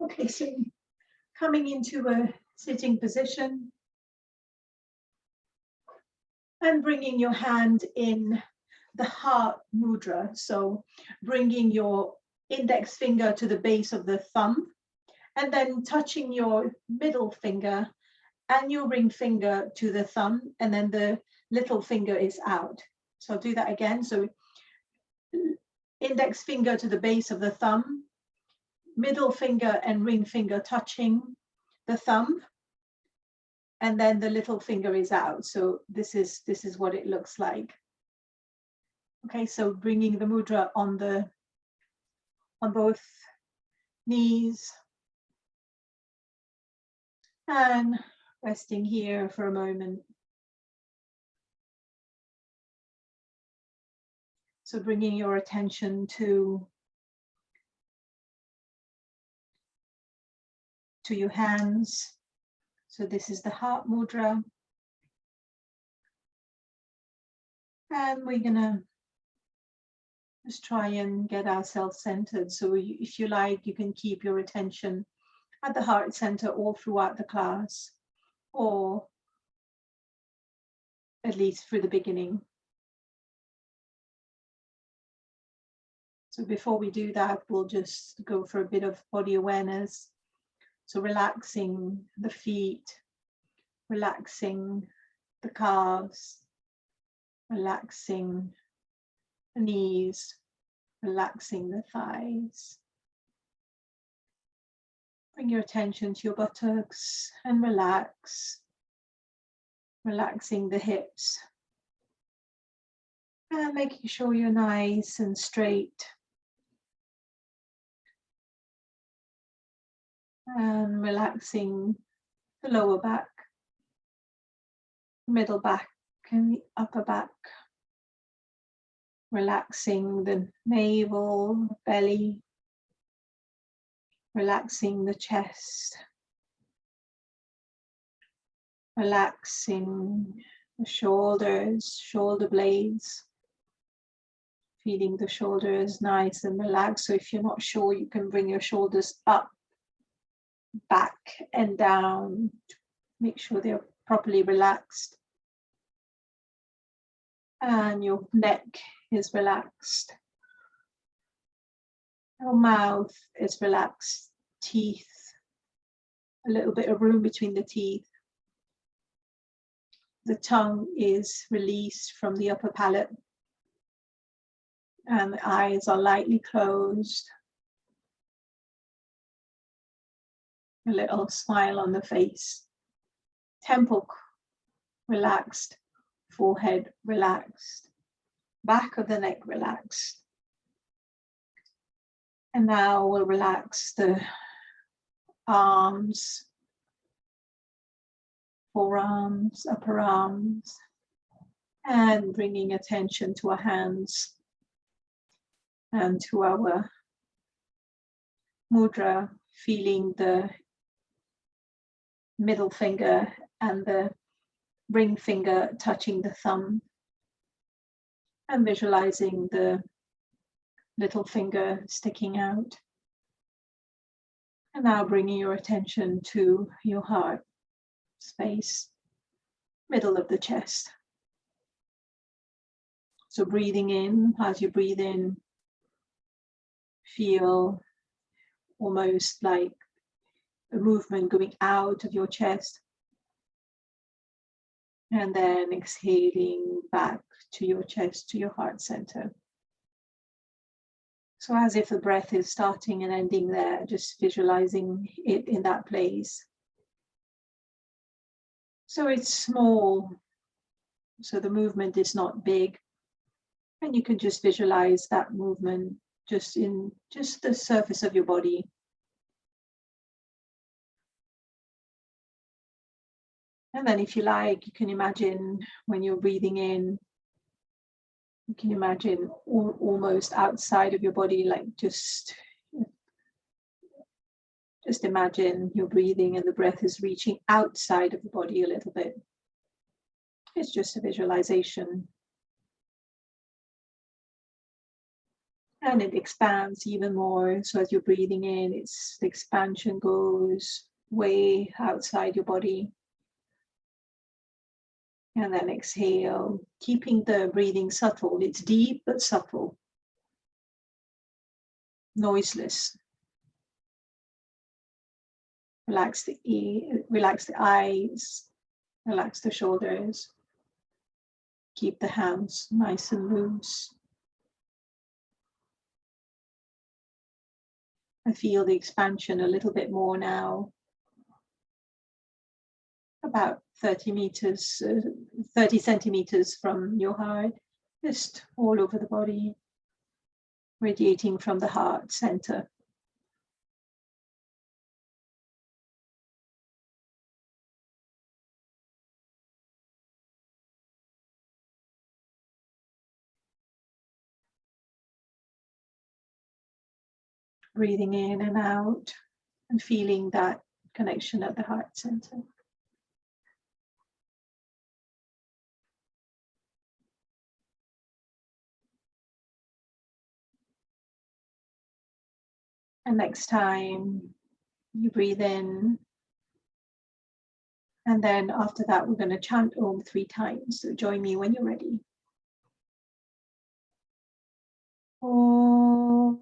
Okay, so coming into a sitting position and bringing your hand in the heart mudra. So bringing your index finger to the base of the thumb and then touching your middle finger and your ring finger to the thumb, and then the little finger is out. So I'll do that again. So index finger to the base of the thumb, middle finger and ring finger touching the thumb, and then the little finger is out. So this is what it looks like. Okay, so bringing the mudra on both knees and resting here for a moment. So bringing your attention to your hands. So this is the heart mudra. And we're gonna just try and get ourselves centered. So if you like, you can keep your attention at the heart center all throughout the class, or at least through the beginning. So before we do that, we'll just go for a bit of body awareness. So relaxing the feet, relaxing the calves, relaxing the knees, relaxing the thighs. Bring your attention to your buttocks and relax, relaxing the hips. And making sure you're nice and straight. And relaxing the lower back, middle back and the upper back. Relaxing the navel, belly. Relaxing the chest. Relaxing the shoulders, shoulder blades. Feeling the shoulders nice and relaxed. So if you're not sure, you can bring your shoulders up, back and down. Make sure they're properly relaxed. And your neck is relaxed. Your mouth is relaxed. Teeth, a little bit of room between the teeth. The tongue is released from the upper palate. And the eyes are lightly closed. A little smile on the face. Temple relaxed. Forehead relaxed. Back of the neck relaxed. And now we'll relax the arms, forearms, upper arms, and bringing attention to our hands and to our mudra, feeling the middle finger and the ring finger touching the thumb, and visualizing the little finger sticking out. And now bringing your attention to your heart space, middle of the chest. So breathing in, as you breathe in, feel almost like a movement going out of your chest. And then exhaling back to your chest, to your heart center. So as if the breath is starting and ending there, just visualizing it in that place. So it's small, so the movement is not big. And you can just visualize that movement just in just the surface of your body. And then if you like, you can imagine when you're breathing in, you can imagine almost outside of your body, like just imagine you're breathing and the breath is reaching outside of the body a little bit. It's just a visualization. And it expands even more. So as you're breathing in, the expansion goes way outside your body. And then exhale, keeping the breathing subtle. It's deep but subtle, noiseless. Relax the eyes, relax the shoulders. Keep the hands nice and loose. I feel the expansion a little bit more now. About 30 centimeters from your heart, just all over the body, radiating from the heart center. Breathing in and out and feeling that connection at the heart center. And next time you breathe in, and then after that we're going to chant Om 3 times. So join me when you're ready. Om.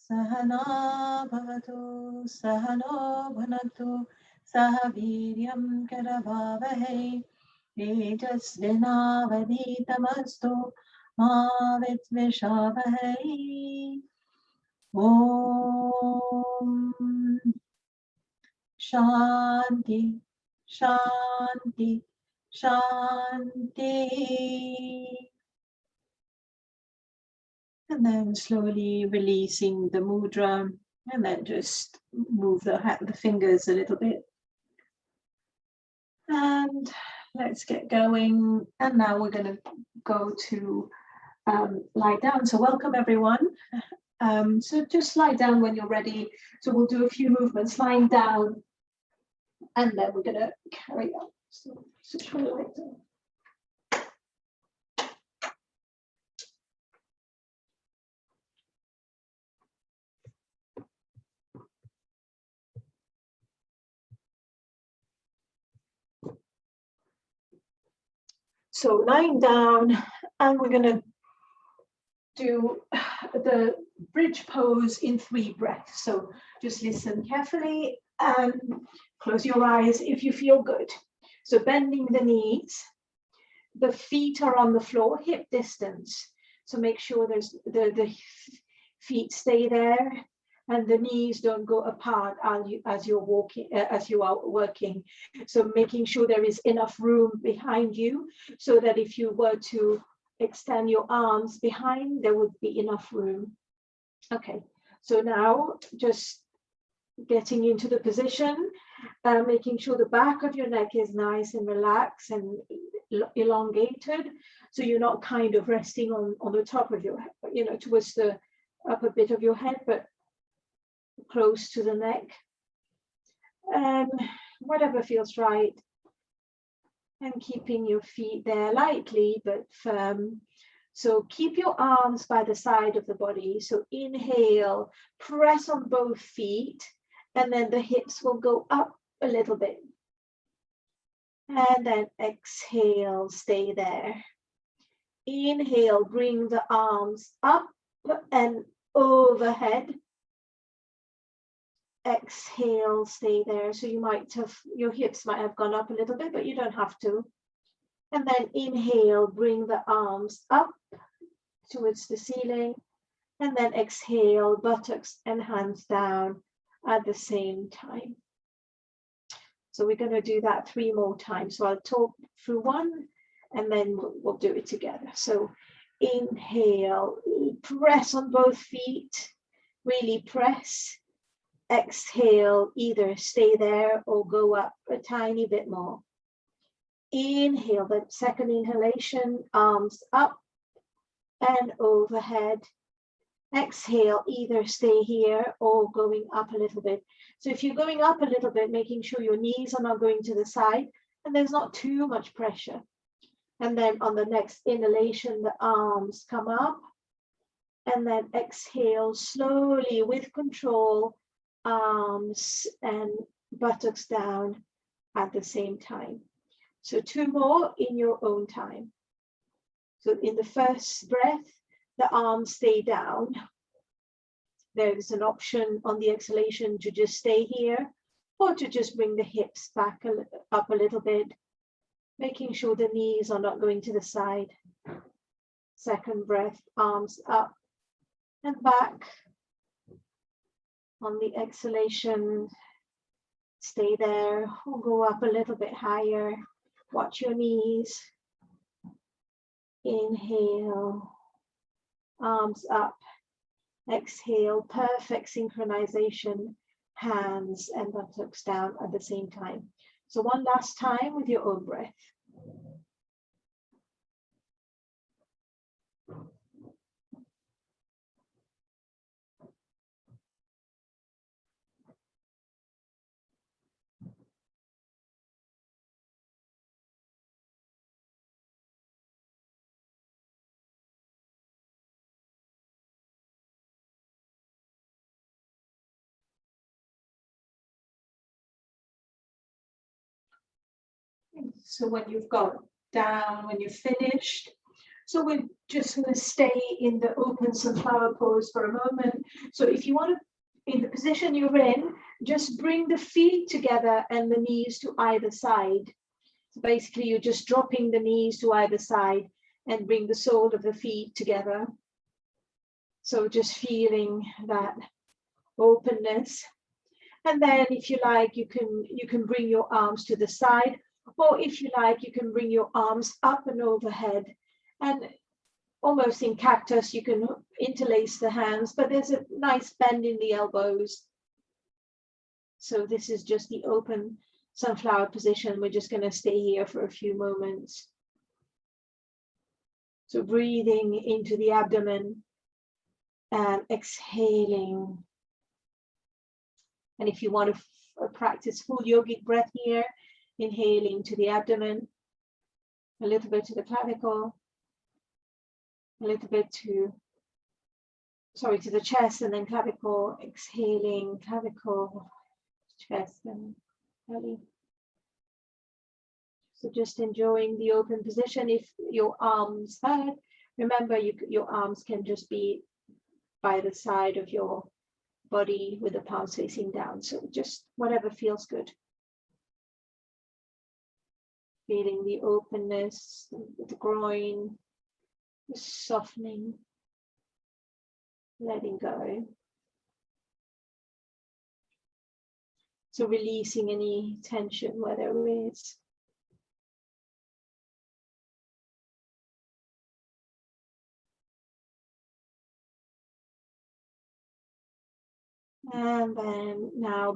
Sahana bhavatu sahano bhunaktu saha viryam karavavahe tejasvinavaditamastu ma vitvishavahe. Om Shanti Shanti Shanti. And then slowly releasing the mudra, and then just move the fingers a little bit. And let's get going. And now we're going to go to lie down. So welcome everyone. So just lie down when you're ready. So we'll do a few movements lying down, and then we're going to carry on. So switch my legs on. So lying down, and we're going to do the bridge pose in 3 breaths. So just listen carefully and close your eyes if you feel good. So bending the knees, the feet are on the floor, hip distance. So make sure there's the feet stay there and the knees don't go apart as you are working. So making sure there is enough room behind you so that if you were to extend your arms behind, there would be enough room. Okay, so now just getting into the position, making sure the back of your neck is nice and relaxed and elongated, so you're not kind of resting on the top of your head, towards the upper bit of your head, but close to the neck, and whatever feels right. And keeping your feet there lightly but firm. So keep your arms by the side of the body. So inhale, press on both feet, and then the hips will go up a little bit. And then exhale, stay there. Inhale, bring the arms up and overhead. Exhale, stay there. So your hips might have gone up a little bit, but you don't have to. And then inhale, bring the arms up towards the ceiling. And then exhale, buttocks and hands down at the same time. So we're going to do that 3 more times. So I'll talk through one and then we'll do it together. So inhale, press on both feet. really press. Exhale, either stay there or go up a tiny bit more. Inhale, the second inhalation, arms up and overhead. Exhale, either stay here or going up a little bit. So if you're going up a little bit, making sure your knees are not going to the side and there's not too much pressure. And then on the next inhalation, the arms come up, and then exhale slowly with control, arms and buttocks down at the same time. So 2 more in your own time. So in the first breath, the arms stay down. There is an option on the exhalation to just stay here or to just bring the hips back up a little bit, making sure the knees are not going to the side. Second breath, arms up and back. On the exhalation, stay there or go up a little bit higher. Watch your knees. Inhale, arms up. Exhale, perfect synchronization, hands and buttocks down at the same time. So one last time with your own breath. So when you've got down, when you're finished, so we're just going to stay in the open sunflower pose for a moment. So if you want to, in the position you're in, just bring the feet together and the knees to either side. So basically you're just dropping the knees to either side and bring the sole of the feet together. So just feeling that openness. And then if you like, you can bring your arms to the side, or if you like, you can bring your arms up and overhead. And almost in cactus, you can interlace the hands, but there's a nice bend in the elbows. So this is just the open sunflower position. We're just going to stay here for a few moments. So breathing into the abdomen and exhaling. And if you want to practice full yogic breath here, inhaling to the abdomen, a little bit to the clavicle, a little bit to the chest, and then clavicle, exhaling, clavicle, chest and belly. So just enjoying the open position. If your arms hurt, remember your arms can just be by the side of your body with the palms facing down. So just whatever feels good. Feeling the openness, the groin, the softening, letting go. So releasing any tension where there is. And then now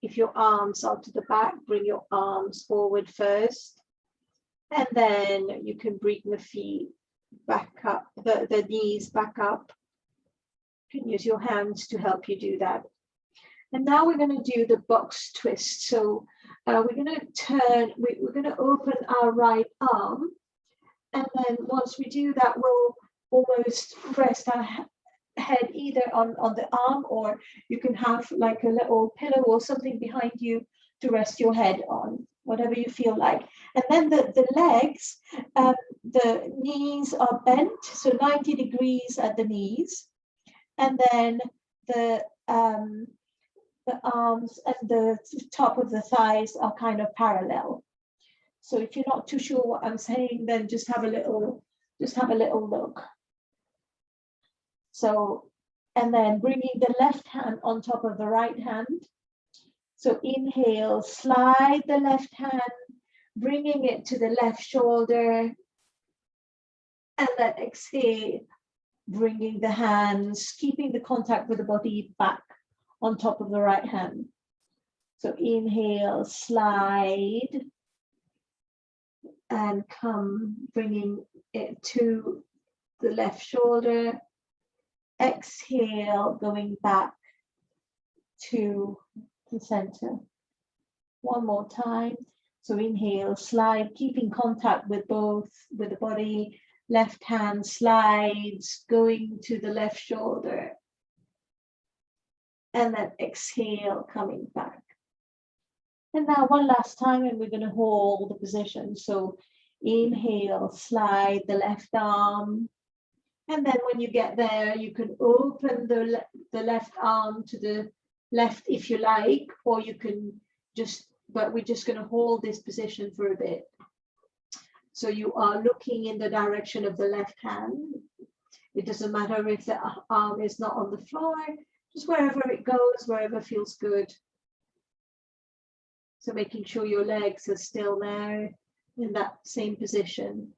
if your arms are to the back, bring your arms forward first. And then you can bring the feet back up, the knees back up. You can use your hands to help you do that. And now we're going to do the box twist. So we're going to turn, we're going to open our right arm. And then once we do that, we'll almost rest our head either on the arm, or you can have like a little pillow or something behind you to rest your head on, whatever you feel like. And then the legs, the knees are bent, so 90 degrees at the knees. And then the arms and the top of the thighs are kind of parallel. So if you're not too sure what I'm saying, then just have a little look. So, and then bringing the left hand on top of the right hand. So inhale, slide the left hand, bringing it to the left shoulder. And then exhale, bringing the hands, keeping the contact with the body back on top of the right hand. So inhale, slide, and come, bringing it to the left shoulder. Exhale, going back to the center. One more time. So inhale, slide, keeping contact with both, with the body. Left hand slides, going to the left shoulder. And then exhale, coming back. And now one last time, and we're going to hold the position. So inhale, slide the left arm. And then when you get there, you can open the left arm to the left if you like, or you can just, but we're just going to hold this position for a bit. So you are looking in the direction of the left hand. It doesn't matter if the arm is not on the floor, just wherever it goes, wherever feels good. So making sure your legs are still there in that same position.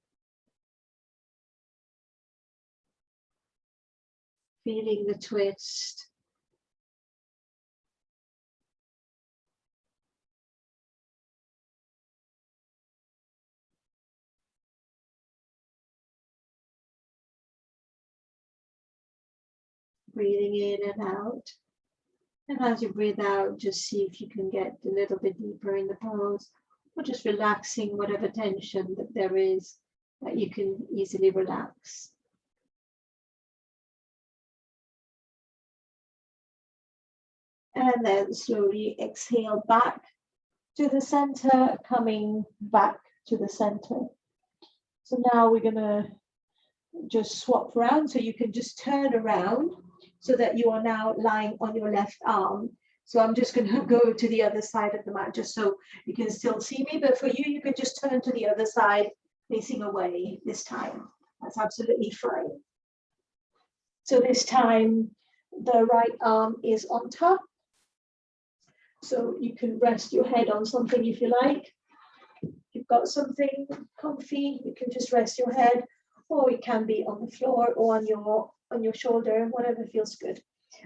Feeling the twist. Breathing in and out. And as you breathe out, just see if you can get a little bit deeper in the pose, or just relaxing whatever tension that there is that you can easily relax. And then slowly exhale back to the center, coming back to the center. So now we're going to just swap around, so you can just turn around so that you are now lying on your left arm. So I'm just going to go to the other side of the mat just so you can still see me, but for you, you can just turn to the other side facing away this time. That's absolutely fine. So this time the right arm is on top. So you can rest your head on something if you like. If you've got something comfy, you can just rest your head, or it can be on the floor or on your shoulder, whatever feels good.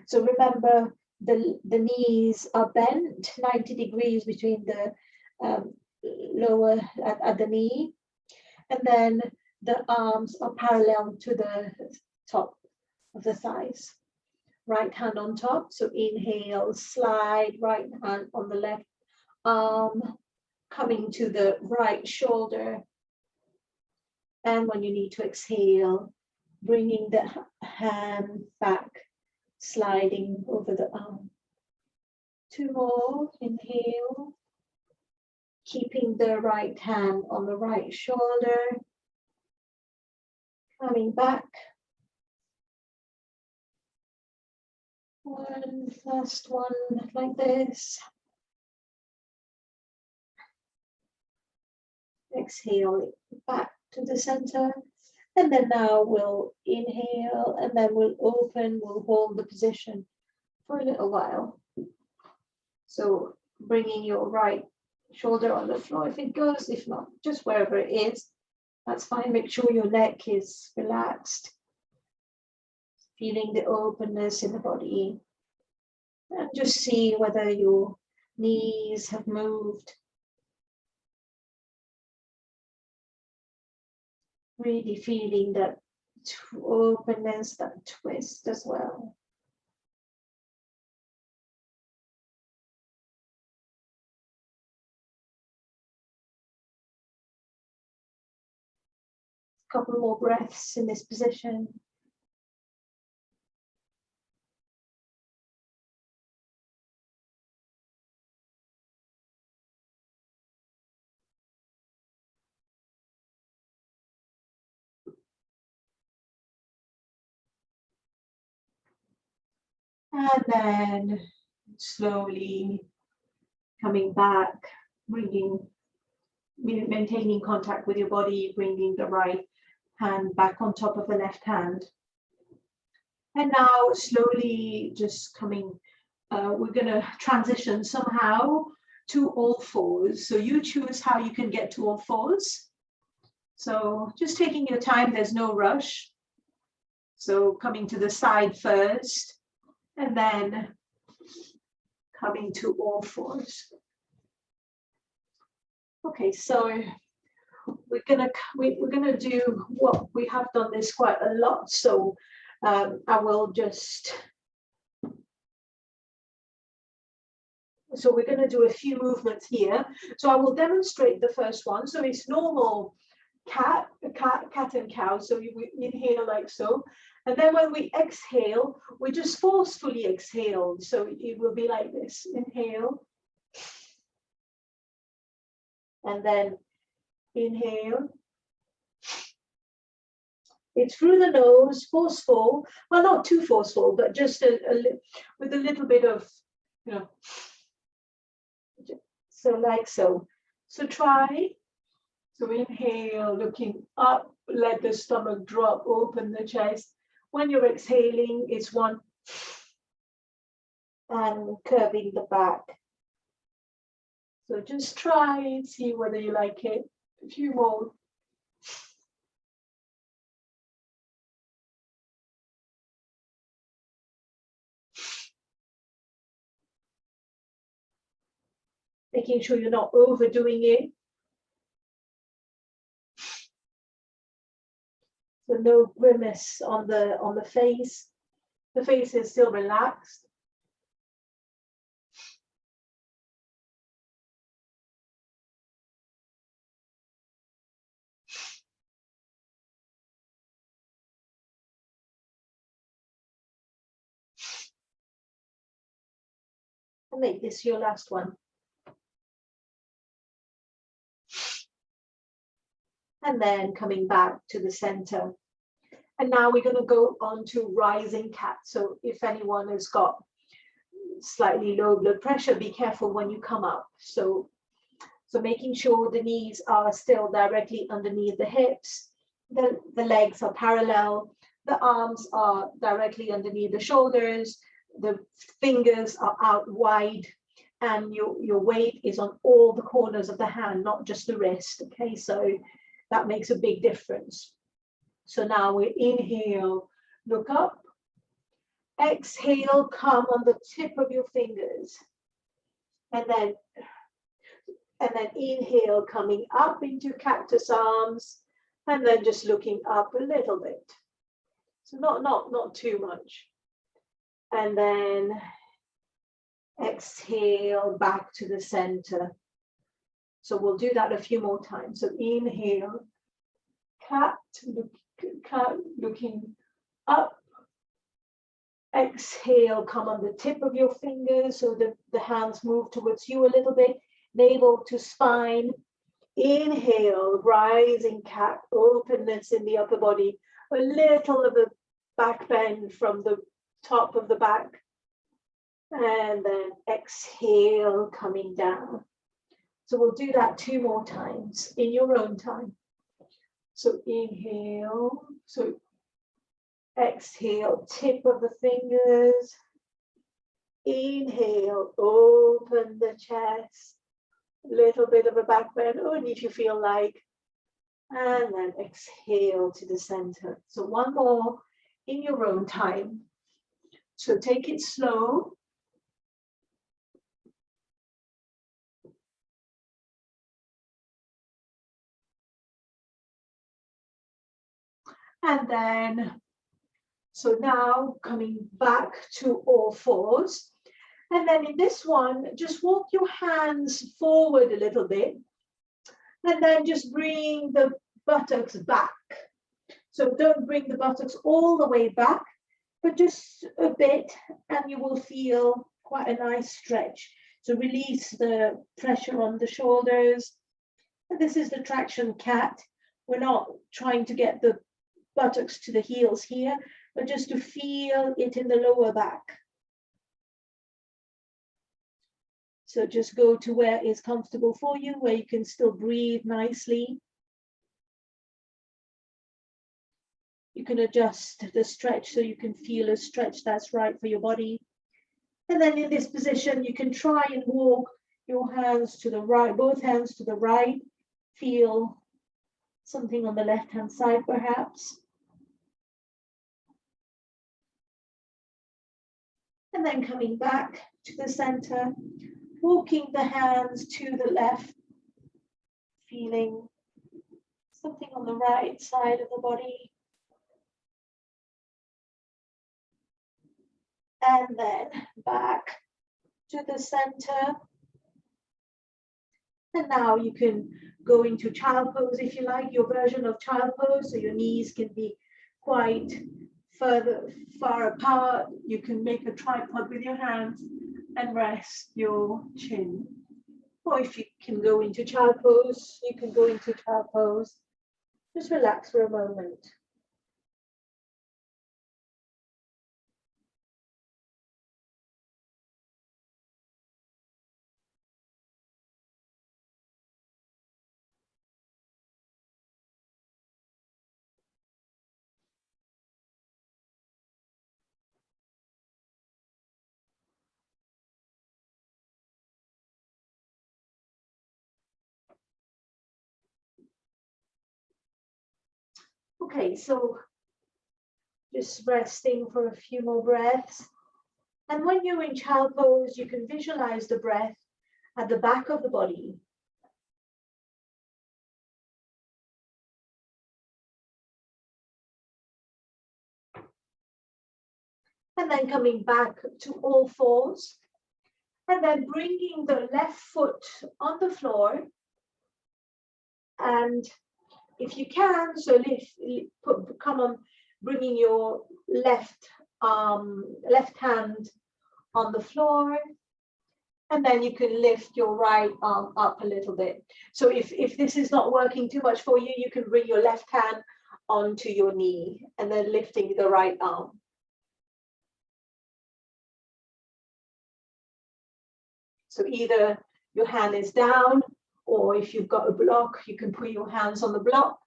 So remember, the knees are bent 90 degrees between the lower at the knee, and then the arms are parallel to the top of the thighs. Right hand on top, so inhale, slide, right hand on the left arm, coming to the right shoulder. And when you need to exhale, bringing the hand back, sliding over the arm. Two more, inhale, keeping the right hand on the right shoulder, coming back. One last one like this. Exhale back to the center. And then now we'll inhale, and then we'll open, we'll hold the position for a little while. So bringing your right shoulder on the floor if it goes, if not, just wherever it is, that's fine. Make sure your neck is relaxed. Feeling the openness in the body, and just see whether your knees have moved. Really feeling that openness, that twist as well. A couple more breaths in this position. And then slowly coming back, maintaining contact with your body, bringing the right hand back on top of the left hand. And now slowly just coming, we're going to transition somehow to all fours. So you choose how you can get to all fours. So just taking your time, there's no rush. So coming to the side first, and then coming to all fours. Okay, so we're gonna do what we have done this quite a lot. So I will just. So we're going to do a few movements here. So I will demonstrate the first one. So it's normal cat and cow. So we inhale like so. And then when we exhale, we just forcefully exhale. So it will be like this. Inhale. And then inhale. It's through the nose, forceful. Well, not too forceful, but just with a little bit of, you know. So like so. So try. So inhale, looking up, let the stomach drop, open the chest. When you're exhaling, it's one. And curving the back. So just try and see whether you like it. A few more. Making sure you're not overdoing it. So no grimace on the face. The face is still relaxed. And make this your last one. And then coming back to the center. And now we're going to go on to rising cat. So if anyone has got slightly low blood pressure, be careful when you come up. So making sure the knees are still directly underneath the hips, the legs are parallel, the arms are directly underneath the shoulders, the fingers are out wide, and your weight is on all the corners of the hand, not just the wrist. Okay, so that makes a big difference. So now we inhale, look up, exhale, come on the tip of your fingers, and then inhale, coming up into cactus arms, and then just looking up a little bit. So not too much. And then exhale back to the center. So we'll do that a few more times. So inhale, cat looking up. Exhale, come on the tip of your fingers so the hands move towards you a little bit. Navel to spine. Inhale, rising cat, openness in the upper body. A little of a back bend from the top of the back. And then exhale, coming down. So we'll do that 2 more times in your own time. So inhale, so exhale, tip of the fingers. Inhale, open the chest. Little bit of a back bend, only if you feel like. And then exhale to the center. So 1 more in your own time. So take it slow. And then, so now coming back to all fours. And then in this one, just walk your hands forward a little bit. And then just bring the buttocks back. So don't bring the buttocks all the way back, but just a bit, and you will feel quite a nice stretch. So release the pressure on the shoulders. And this is the traction cat. We're not trying to get the buttocks to the heels here, but just to feel it in the lower back. So just go to where is comfortable for you, where you can still breathe nicely. You can adjust the stretch so you can feel a stretch that's right for your body. And then in this position, you can try and walk your hands to the right, both hands to the right. Feel something on the left-hand side, perhaps. And then coming back to the center, walking the hands to the left, feeling something on the right side of the body. And then back to the center. And now you can go into child pose if you like, your version of child pose, so your knees can be quite far apart. You can make a tripod with your hands and rest your chin. Or if you can go into child pose, you can go into child pose. Just relax for a moment. Okay, so just resting for a few more breaths. And when you're in child pose, you can visualize the breath at the back of the body. And then coming back to all fours. And then bringing the left foot on the floor. And if you can, so come on, bringing your left hand on the floor. And then you can lift your right arm up a little bit. So if this is not working too much for you, you can bring your left hand onto your knee and then lifting the right arm. So either your hand is down, or if you've got a block, you can put your hands on the block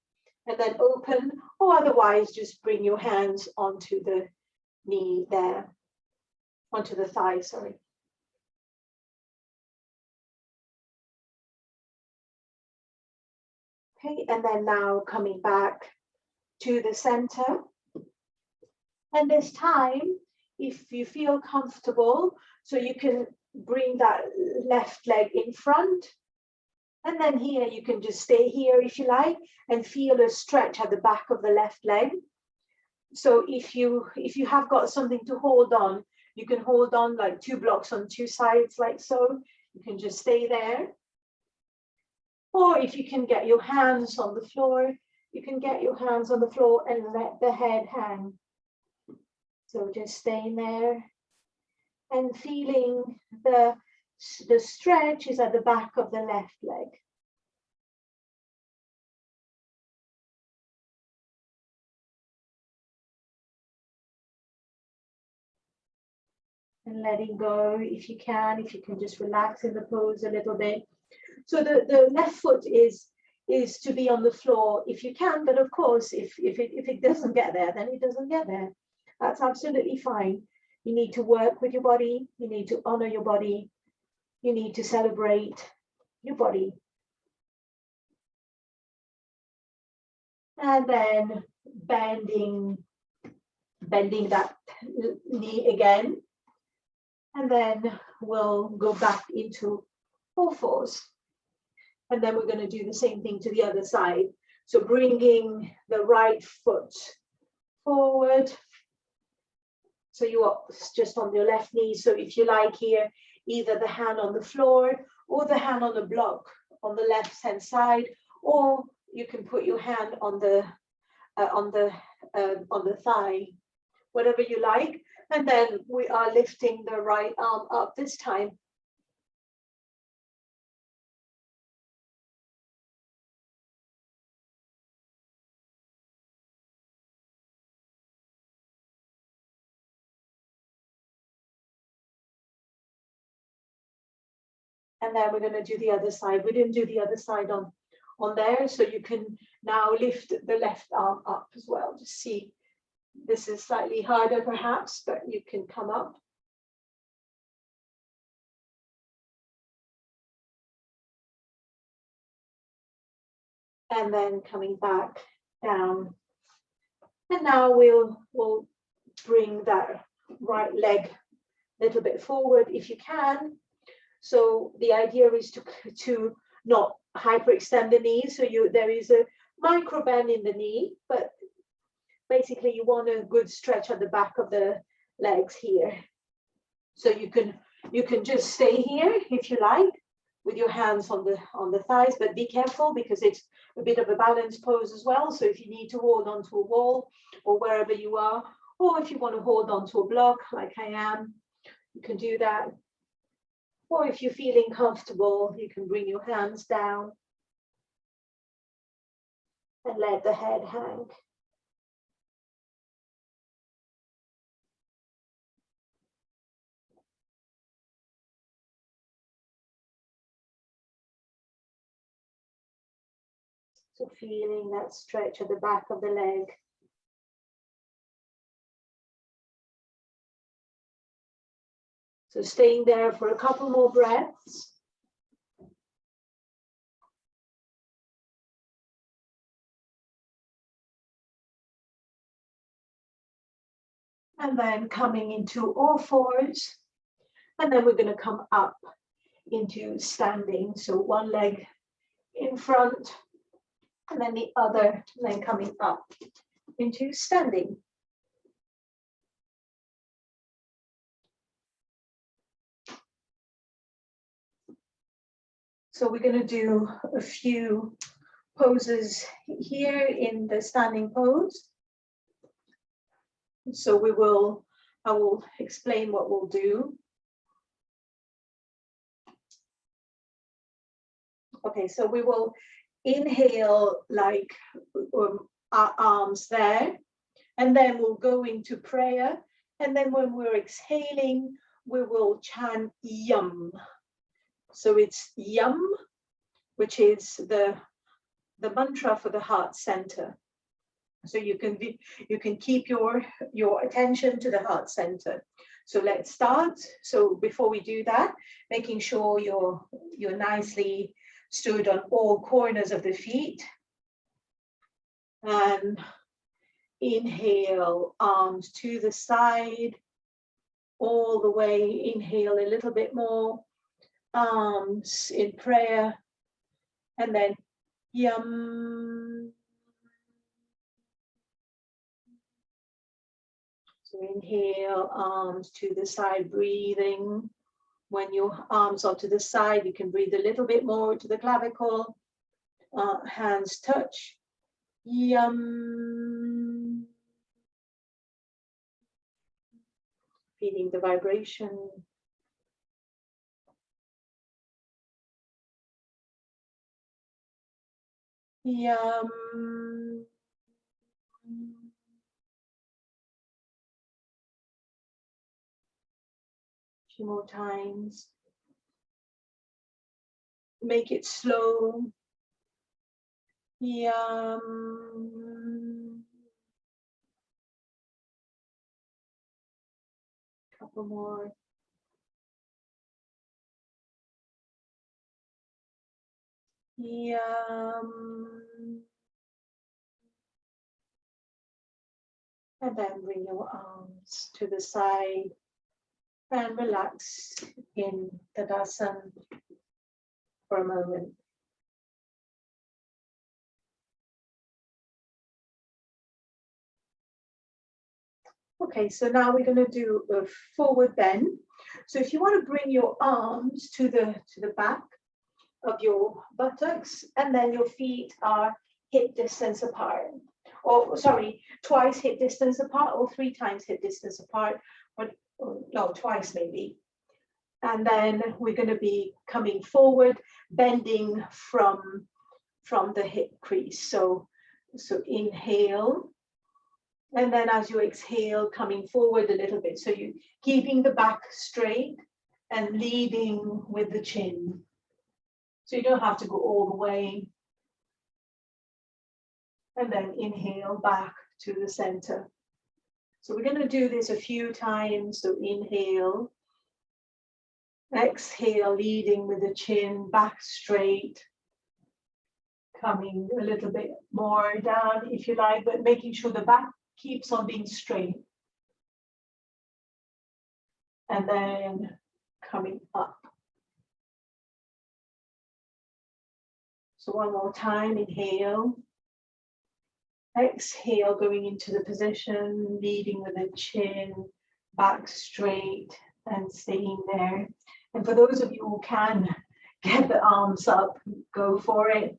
and then open, or otherwise just bring your hands onto the knee there, onto the thigh, sorry. Okay, and then now coming back to the center. And this time, if you feel comfortable, so you can bring that left leg in front. And then here, you can just stay here if you like, and feel a stretch at the back of the left leg. So if you have got something to hold on, you can hold on like 2 blocks on 2 sides, like so. You can just stay there. Or if you can get your hands on the floor, you can get your hands on the floor and let the head hang. So just staying there and feeling the stretch is at the back of the left leg. And letting go if you can just relax in the pose a little bit. So the left foot is to be on the floor if you can, but of course, if it doesn't get there, then it doesn't get there. That's absolutely fine. You need to work with your body. You need to honor your body. You need to celebrate your body. And then bending that knee again. And then we'll go back into all fours. And then we're going to do the same thing to the other side. So bringing the right foot forward. So you are just on your left knee. So if you like here, either the hand on the floor or the hand on the block on the left hand side, or you can put your hand on the thigh, whatever you like. And then we are lifting the right arm up this time. And then we're going to do the other side. We didn't do the other side on there, so you can now lift the left arm up as well. Just see, this is slightly harder perhaps, but you can come up. And then coming back down. And now we'll bring that right leg little bit forward if you can. So the idea is to not hyperextend the knee. So there is a micro bend in the knee, but basically you want a good stretch at the back of the legs here. So you can just stay here if you like, with your hands on the thighs, but be careful because it's a bit of a balance pose as well. So if you need to hold onto a wall or wherever you are, or if you want to hold onto a block like I am, you can do that. Or if you're feeling comfortable, you can bring your hands down and let the head hang. So feeling that stretch at the back of the leg. So staying there for a couple more breaths. And then coming into all fours. And then we're going to come up into standing. So one leg in front, and then the other, and then coming up into standing. So we're going to do a few poses here in the standing pose. So I will explain what we'll do. Okay, so we will inhale like our arms there, and then we'll go into prayer. And then when we're exhaling, we will chant yum. So it's yum, which is the mantra for the heart center. So you can keep your attention to the heart center. So let's start. So before we do that, making sure you're nicely stood on all corners of the feet. And inhale, arms to the side, all the way. Inhale a little bit more, arms in prayer, and then yum. So inhale, arms to the side, breathing. When your arms are to the side, you can breathe a little bit more to the clavicle. Hands touch. Yum. Feeling the vibration. Yum. Few more times. Make it slow. Yum. Couple more. Yum. And then bring your arms to the side and relax in Tadasana for a moment. Okay, so now we're going to do a forward bend. So if you want to bring your arms to the back of your buttocks, and then your feet are hip distance apart, or sorry, twice hip distance apart, or 3 times hip distance apart, or no, twice maybe. And then we're going to be coming forward, bending from the hip crease. So inhale. And then as you exhale, coming forward a little bit. So you keeping the back straight and leading with the chin. So you don't have to go all the way. And then inhale back to the center. So we're going to do this a few times. So inhale. Exhale, leading with the chin back straight. Coming a little bit more down if you like, but making sure the back keeps on being straight. and then coming up. So one more time, inhale. Exhale, going into the position, leading with the chin, back straight and staying there. And for those of you who can get the arms up, go for it.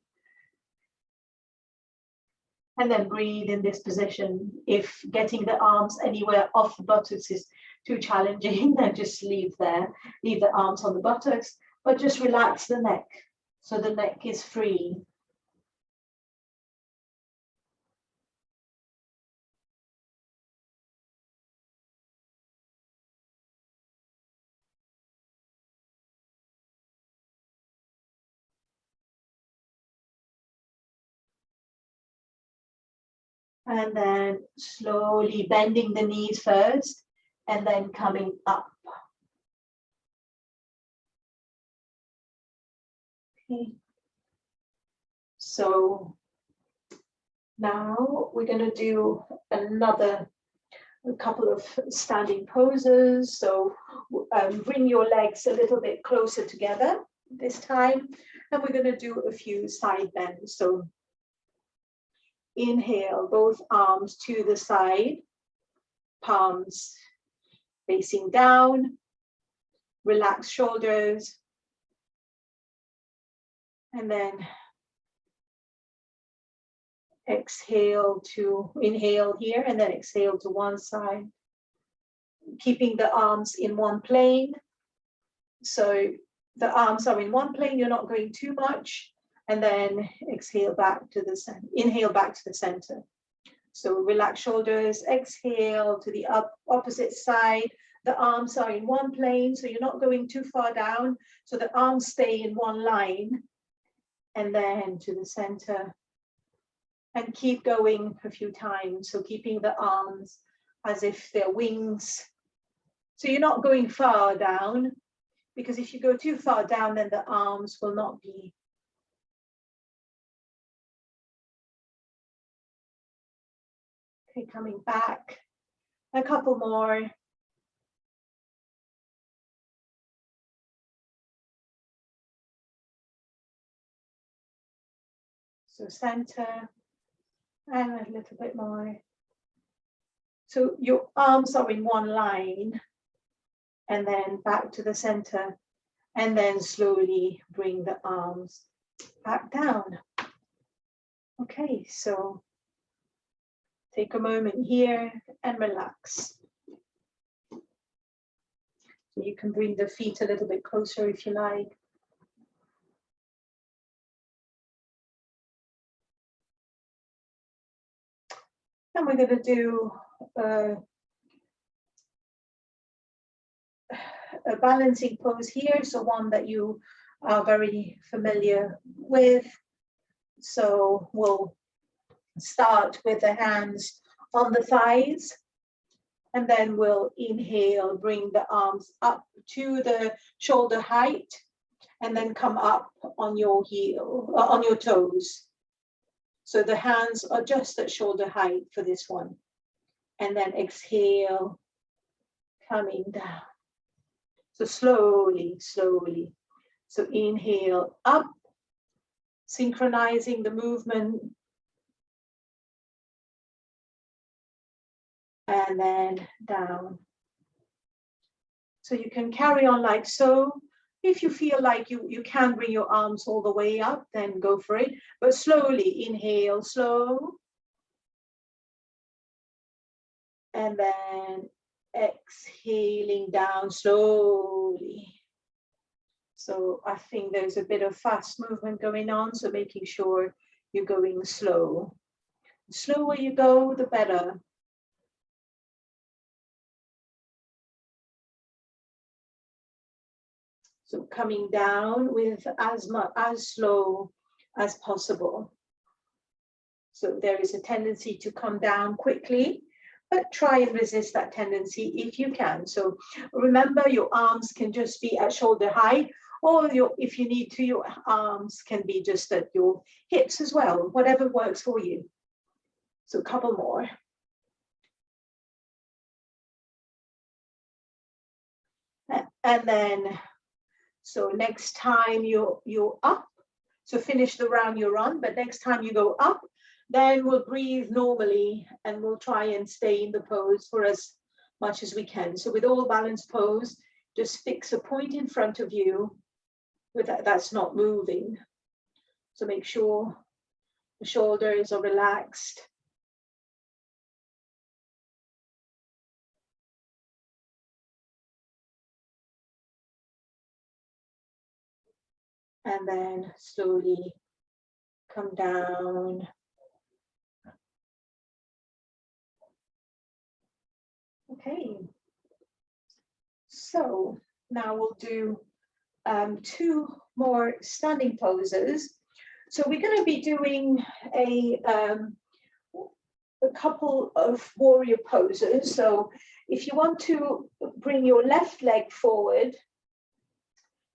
And then breathe in this position. If getting the arms anywhere off the buttocks is too challenging, then just leave there. Leave the arms on the buttocks, but just relax the neck so the neck is free. And then slowly bending the knees first, and then coming up. Okay. So now we're going to do a couple of standing poses. So bring your legs a little bit closer together this time, and we're going to do a few side bends. So inhale, both arms to the side, palms facing down, relax shoulders, and then exhale to inhale here, and then exhale to one side, keeping the arms in one plane. So the arms are in one plane, you're not going too much, and then exhale back to the center, inhale back to the center. So relax shoulders, exhale to the opposite side. The arms are in one plane, so you're not going too far down. So the arms stay in one line, and then to the center. And keep going a few times. So keeping the arms as if they're wings. So you're not going far down, because if you go too far down, then the arms will not be. Okay, coming back. A couple more. So center, and a little bit more. So your arms are in one line, and then back to the center, and then slowly bring the arms back down. Okay, so take a moment here and relax. So you can bring the feet a little bit closer if you like. And we're going to do a balancing pose here, so one that you are very familiar with. So we'll start with the hands on the thighs, and then we'll inhale, bring the arms up to the shoulder height, and then come up on your heel, on your toes. So the hands are just at shoulder height for this one. And then exhale, coming down. So slowly, slowly. So inhale up, synchronizing the movement. And then down. So you can carry on like so. If you feel like you can bring your arms all the way up, then go for it. But slowly, inhale, slow. And then exhaling down slowly. So I think there's a bit of fast movement going on, so making sure you're going slow. The slower you go, the better. So coming down with as slow as possible. So there is a tendency to come down quickly, but try and resist that tendency if you can. So remember, your arms can just be at shoulder height, or if you need to, your arms can be just at your hips as well, whatever works for you. So a couple more. And then, so next time you're up, so finish the round you're on, but next time you go up, then we'll breathe normally and we'll try and stay in the pose for as much as we can. So with all balanced pose, just fix a point in front of you with that's not moving. So make sure the shoulders are relaxed. And then slowly come down. Okay. So now we'll do 2 more standing poses. So we're going to be doing a couple of warrior poses. So if you want to bring your left leg forward,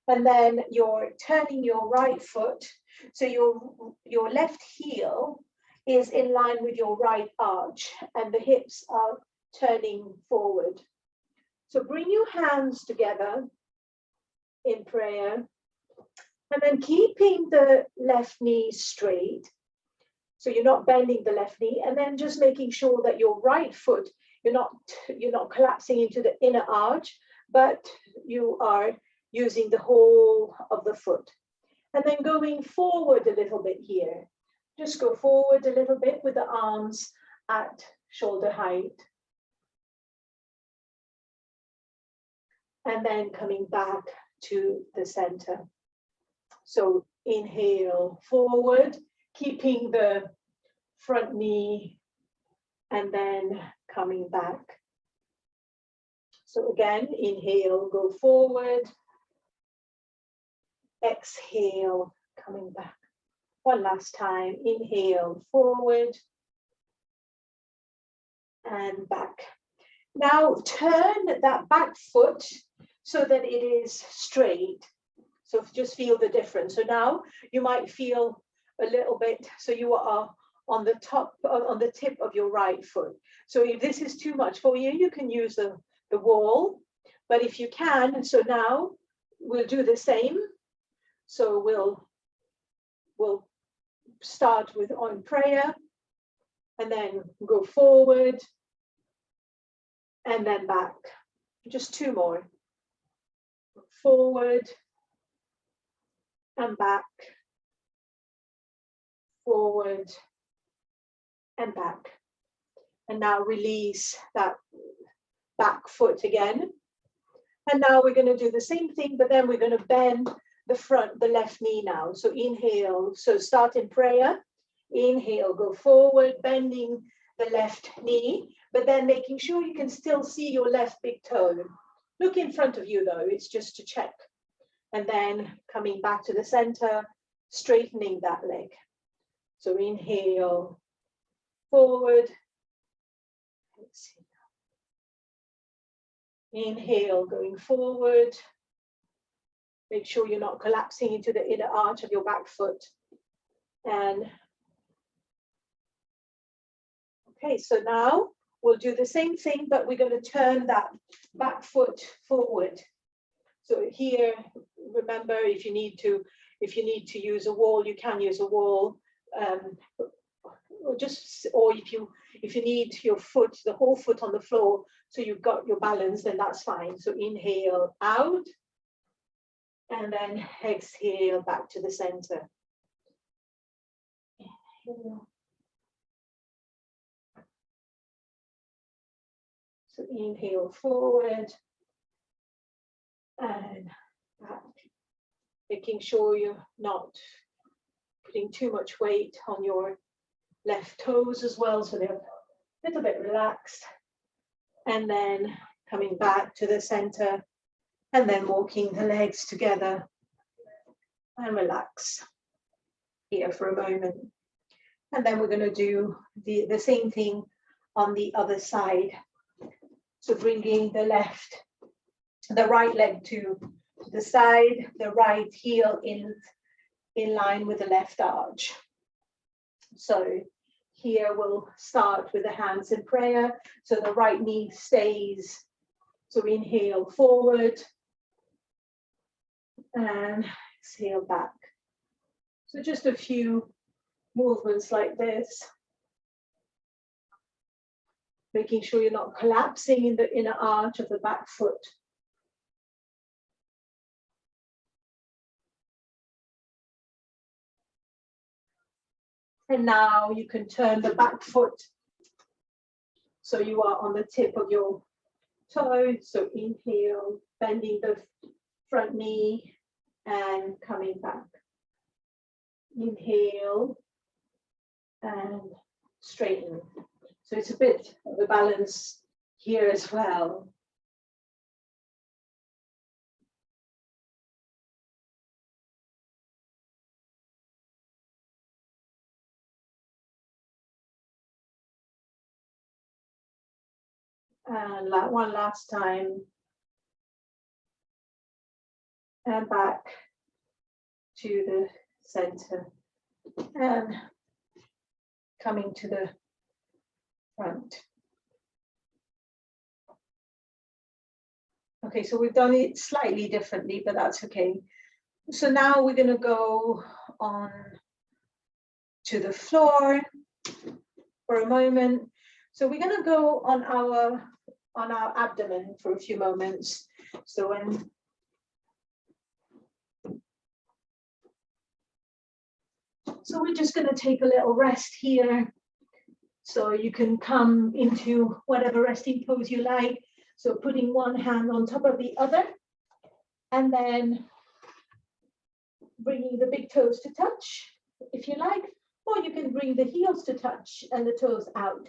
and then you're turning your right foot, so your left heel is in line with your right arch, and the hips are turning forward. So bring your hands together in prayer, and then keeping the left knee straight. So you're not bending the left knee, and then just making sure that your right foot, you're not collapsing into the inner arch, but you are using the whole of the foot. And then going forward a little bit here. Just go forward a little bit with the arms at shoulder height. And then coming back to the center. So inhale forward, keeping the front knee, and then coming back. So again, inhale, go forward. Exhale, coming back. One last time, inhale, forward, and back. Now turn that back foot so that it is straight. So just feel the difference. So now you might feel a little bit, so you are on the top, on the tip of your right foot. So if this is too much for you, you can use the wall, but if you can, so now we'll do the same. So we'll start with on prayer, and then go forward, and then back. Just 2 more. Forward, and back. Forward, and back. And now release that back foot again. And now we're going to do the same thing, but then we're going to bend the left knee now. So inhale, so start in prayer. Inhale, go forward, bending the left knee, but then making sure you can still see your left big toe. Look in front of you though, it's just to check. And then coming back to the center, straightening that leg. So inhale, forward. Inhale, going forward. Make sure you're not collapsing into the inner arch of your back foot. And okay, so now we'll do the same thing, but we're going to turn that back foot forward. So here, remember, if you need to use a wall, you can use a wall. Or if you need your foot, the whole foot on the floor, so you've got your balance, then that's fine. So inhale out, and then exhale back to the center. Inhale. So inhale forward and back, making sure you're not putting too much weight on your left toes as well, so they're a little bit relaxed. And then coming back to the center, and then walking the legs together and relax here for a moment. And then we're going to do the same thing on the other side. So bringing the right leg to the side, the right heel in line with the left arch. So here we'll start with the hands in prayer. So the right knee stays. So inhale forward, and exhale back. So just a few movements like this. Making sure you're not collapsing in the inner arch of the back foot. And now you can turn the back foot so you are on the tip of your toe. So inhale, bending the front knee and coming back. Inhale and straighten. So it's a bit of a balance here as well. And one last time. And back to the center. And coming to the front. Okay, so we've done it slightly differently, but that's okay. So now we're going to go on to the floor for a moment. So we're going to go on our abdomen for a few moments. So we're just going to take a little rest here. So you can come into whatever resting pose you like. So putting one hand on top of the other, and then bringing the big toes to touch, if you like, or you can bring the heels to touch and the toes out,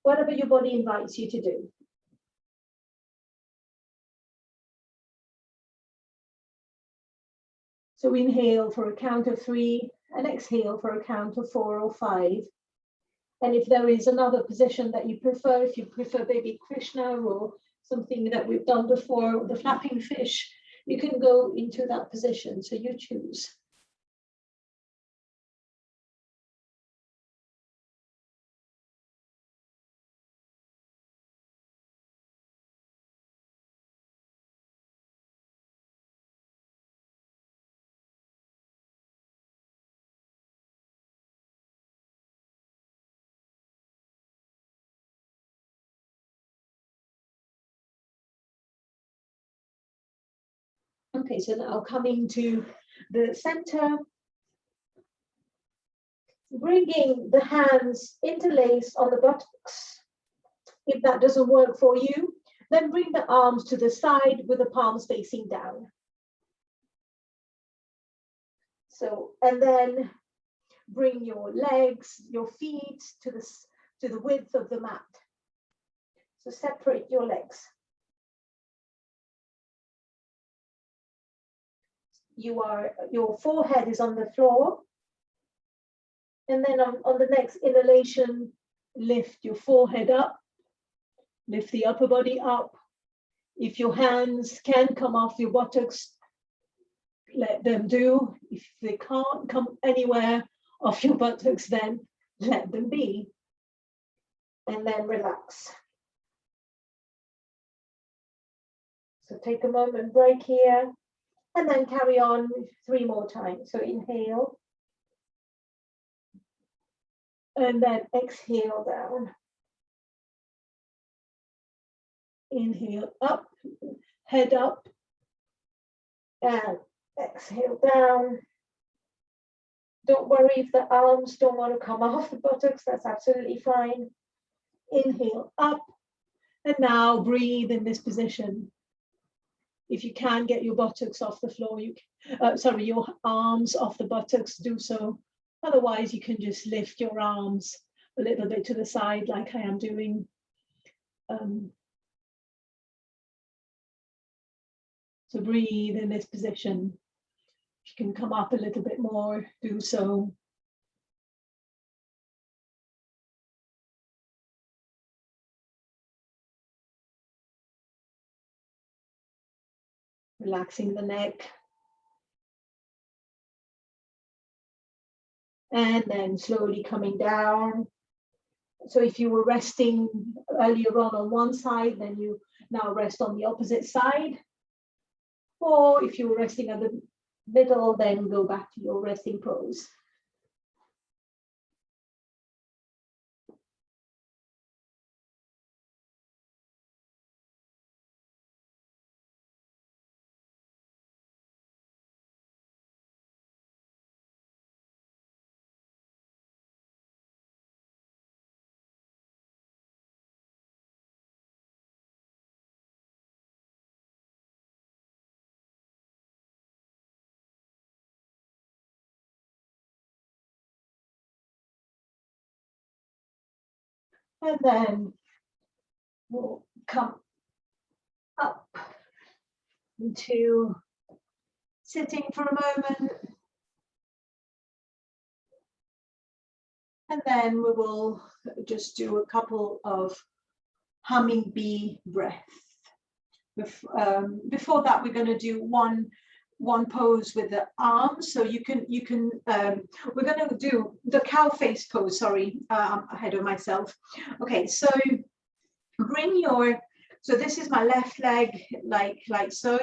whatever your body invites you to do. So inhale for a count of 3 and exhale for a count of 4 or 5. And if there is another position that you prefer, if you prefer Baby Krishna or something that we've done before, the flapping fish, you can go into that position. So you choose. Okay, so now coming to the center, bringing the hands interlaced on the buttocks. If that doesn't work for you, then bring the arms to the side with the palms facing down. So, and then bring your legs, your feet to the width of the mat. So separate your legs. Your forehead is on the floor. And then on the next inhalation, lift your forehead up, lift the upper body up. If your hands can come off your buttocks, let them do. If they can't come anywhere off your buttocks, then let them be. And then relax. So take a moment break here, and then carry on 3 more times. So inhale. And then exhale down. Inhale up, head up, and exhale down. Don't worry if the arms don't want to come off the buttocks, that's absolutely fine. Inhale up, and now breathe in this position. If you can get your buttocks off the floor, your arms off the buttocks, do so. Otherwise, you can just lift your arms a little bit to the side like I am doing. So breathe in this position. If you can come up a little bit more, do so. Relaxing the neck. And then slowly coming down. So if you were resting earlier on one side, then you now rest on the opposite side. Or if you're resting at the middle, then go back to your resting pose. And then we'll come up into sitting for a moment. And then we will just do a couple of humming bee breaths. Before that, we're going to do one pose with the arms. So you can we're going to do the cow face pose. Sorry, I'm ahead of myself. Okay, so bring your, so this is my left leg, like so.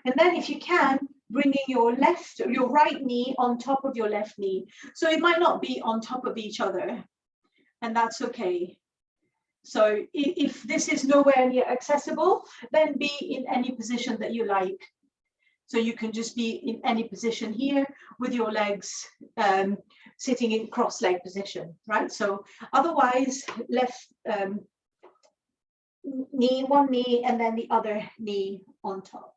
And then if you can, bringing your right knee on top of your left knee. So it might not be on top of each other, and that's okay. So if this is nowhere near accessible, then be in any position that you like. So you can just be in any position here with your legs sitting in cross-leg position, right? So otherwise, left knee, one knee, and then the other knee on top.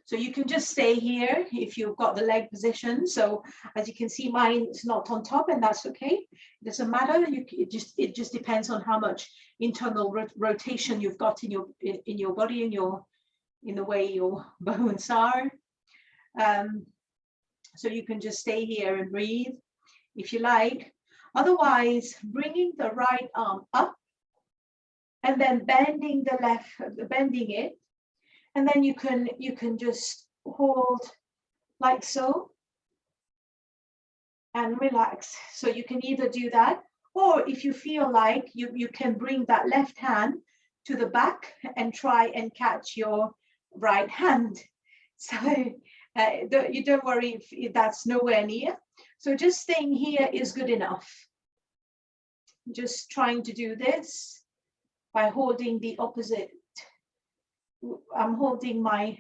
So you can just stay here if you've got the leg position. So as you can see, mine's not on top, and that's okay. It doesn't matter. It just depends on how much internal rotation you've got in your body, in the way your bones are. So you can just stay here and breathe if you like. Otherwise, bringing the right arm up and then bending the left, bending it. And then you can just hold like so and relax. So you can either do that, or if you feel like you can bring that left hand to the back and try and catch your right hand. So you don't worry if that's nowhere near. So just staying here is good enough. Just trying to do this by holding the opposite. I'm holding my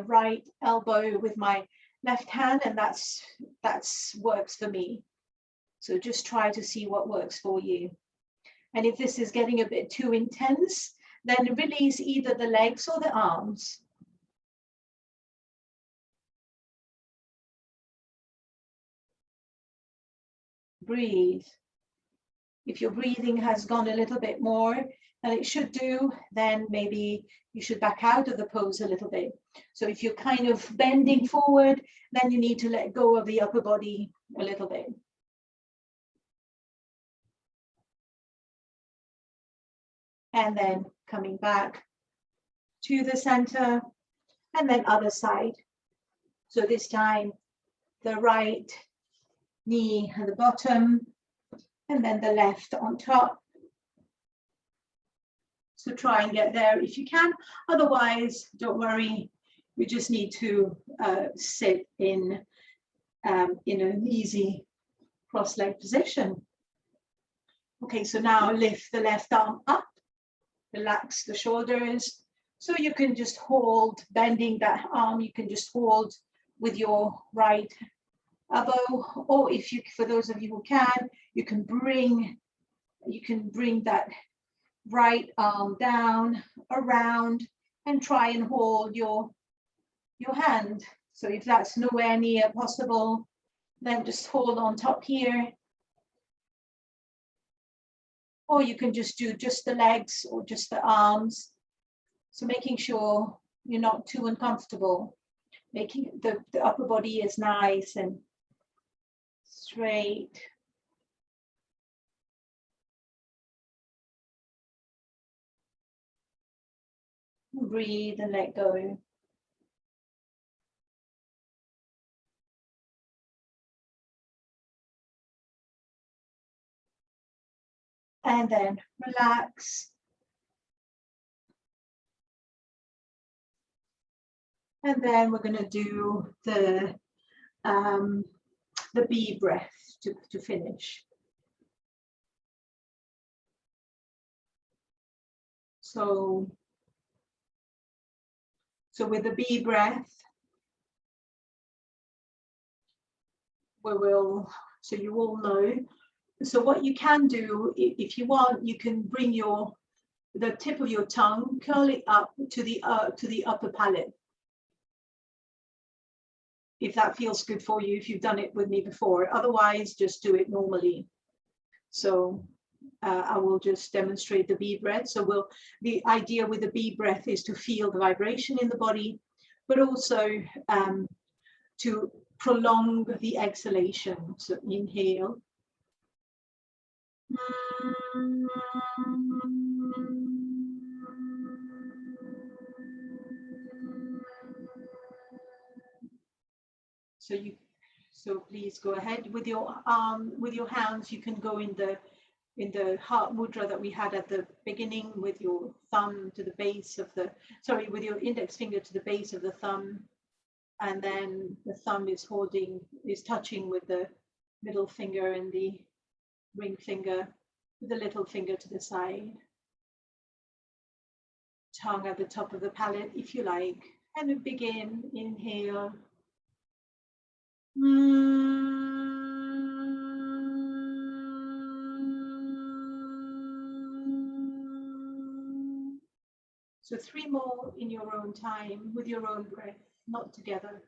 right elbow with my left hand, and that's works for me. So just try to see what works for you. And if this is getting a bit too intense, then release either the legs or the arms. Breathe. If your breathing has gone a little bit more than it should do, then maybe you should back out of the pose a little bit. So if you're kind of bending forward, then you need to let go of the upper body a little bit. And then coming back to the center, and then other side. So this time, the right knee at the bottom, and then the left on top. So try and get there if you can. Otherwise, don't worry. We just need to sit in an easy cross-leg position. Okay, so now lift the left arm up, relax the shoulders. So you can just hold, bending that arm, you can just hold with your right elbow, or if you, for those of you who can, you can bring that right arm down, around, and try and hold your hand. So if that's nowhere near possible, then just hold on top here. Or you can just do just the legs or just the arms. So making sure you're not too uncomfortable, making the upper body is nice and straight. Breathe and let go. And then relax. And then we're going to do the bee breath to finish. So with the bee breath, we will, so you all know. So what you can do, if you want, you can bring the tip of your tongue, curl it up to the upper palate. If that feels good for you, if you've done it with me before. Otherwise, just do it normally. So I will just demonstrate the bee breath. So the idea with the bee breath is to feel the vibration in the body, but also to prolong the exhalation. So inhale. So please go ahead with your hands. You can go in the heart mudra that we had at the beginning, with your thumb to the base of with your index finger to the base of the thumb, and then the thumb is touching with the middle finger and the ring finger, with the little finger to the side. Tongue at the top of the palate, if you like, and we begin. Inhale. So 3 more in your own time, with your own breath, not together.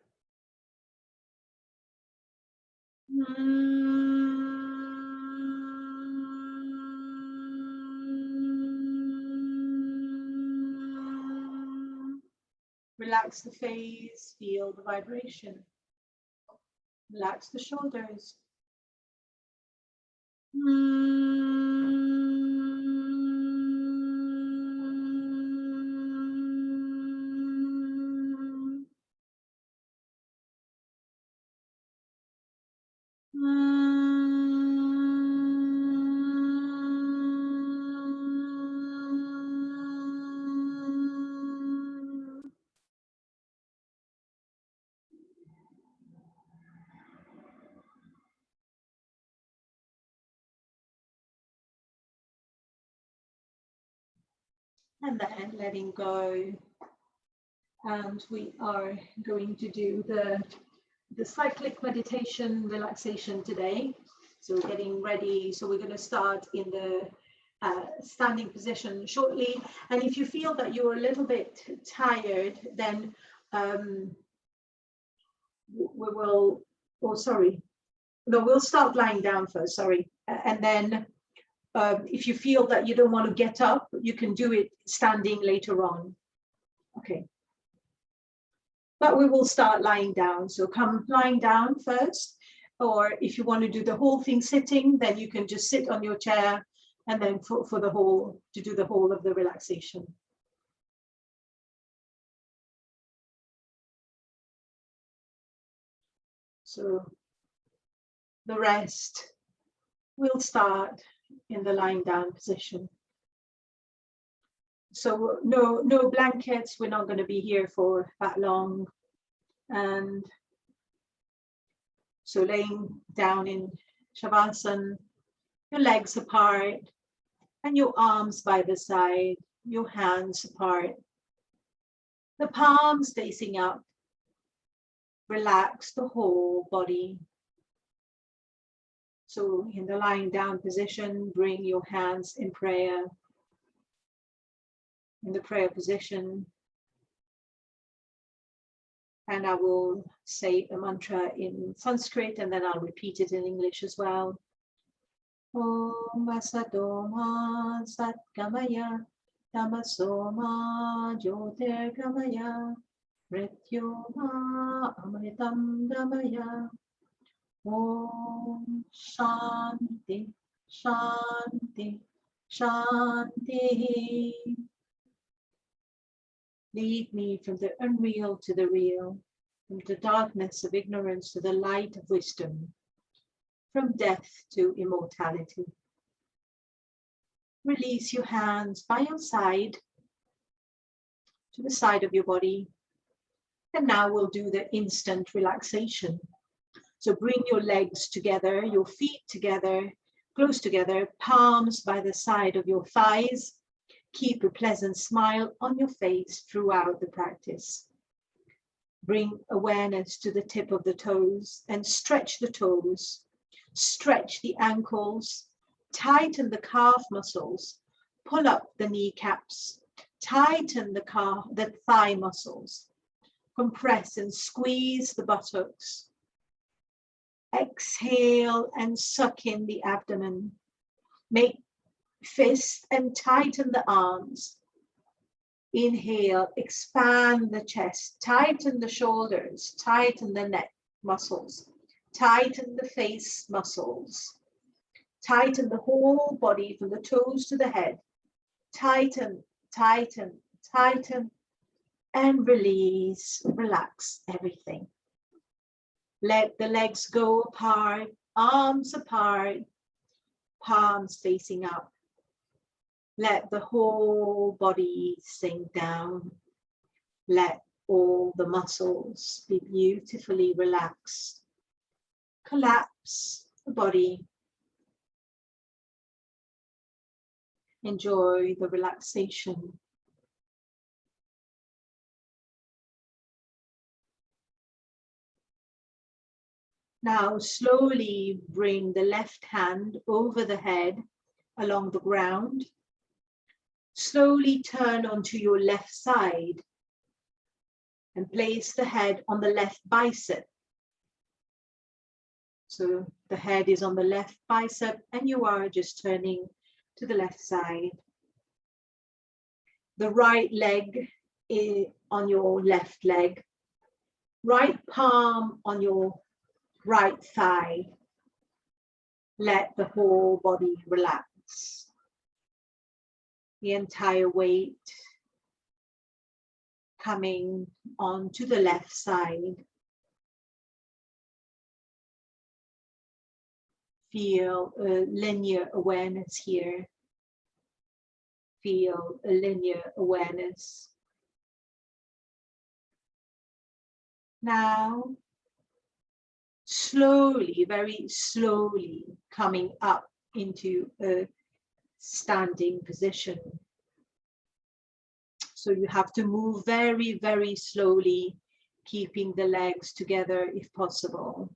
Relax the face, feel the vibration. Relax the shoulders. And then letting go. And we are going to do the cyclic meditation relaxation today. So getting ready. So we're going to start in the standing position shortly. And if you feel that you're a little bit tired, then we'll start lying down first, sorry. And then if you feel that you don't want to get up, you can do it standing later on. Okay. But we will start lying down. So come lying down first, or if you want to do the whole thing sitting, then you can just sit on your chair, and then to do the whole of the relaxation. So the rest will start in the lying down position. So no blankets, we're not going to be here for that long. And so laying down in Shavasana, your legs apart and your arms by the side, your hands apart, the palms facing up. Relax the whole body. So in the lying down position, bring your hands in prayer. In the prayer position, and I will say a mantra in Sanskrit, and then I'll repeat it in English as well. Om Asadoma Satgamaya Tamasoma Jyotirgamaya Mrityoma Amritam Gamaya. Om Shanti Shanti Shanti. Lead me from the unreal to the real, from the darkness of ignorance to the light of wisdom, from death to immortality. Release your hands by your side, to the side of your body, And now we'll do the instant relaxation. So bring your legs together, your feet together, close together, palms by the side of your thighs. Keep a pleasant smile on your face throughout the practice. Bring awareness to the tip of the toes and stretch the toes. Stretch the ankles, tighten the calf muscles, pull up the kneecaps, tighten the thigh muscles, compress and squeeze the buttocks. Exhale and suck in the abdomen. Make fists and tighten the arms. Inhale, expand the chest, tighten the shoulders, tighten the neck muscles, tighten the face muscles, tighten the whole body from the toes to the head. Tighten, tighten, tighten, and release, relax everything. Let the legs go apart, arms apart, palms facing up. Let the whole body sink down. Let all the muscles be beautifully relaxed. Collapse the body. Enjoy the relaxation. Now slowly bring the left hand over the head along the ground. Slowly turn onto your left side and place the head on the left bicep. So the head is on the left bicep and you are just turning to the left side. The right leg is on your left leg. Right palm on your right thigh. Let the whole body relax. The entire weight coming onto the left side. Feel a linear awareness here. Feel a linear awareness. Now, slowly, very slowly coming up into a standing position. So you have to move very, very slowly, keeping the legs together if possible.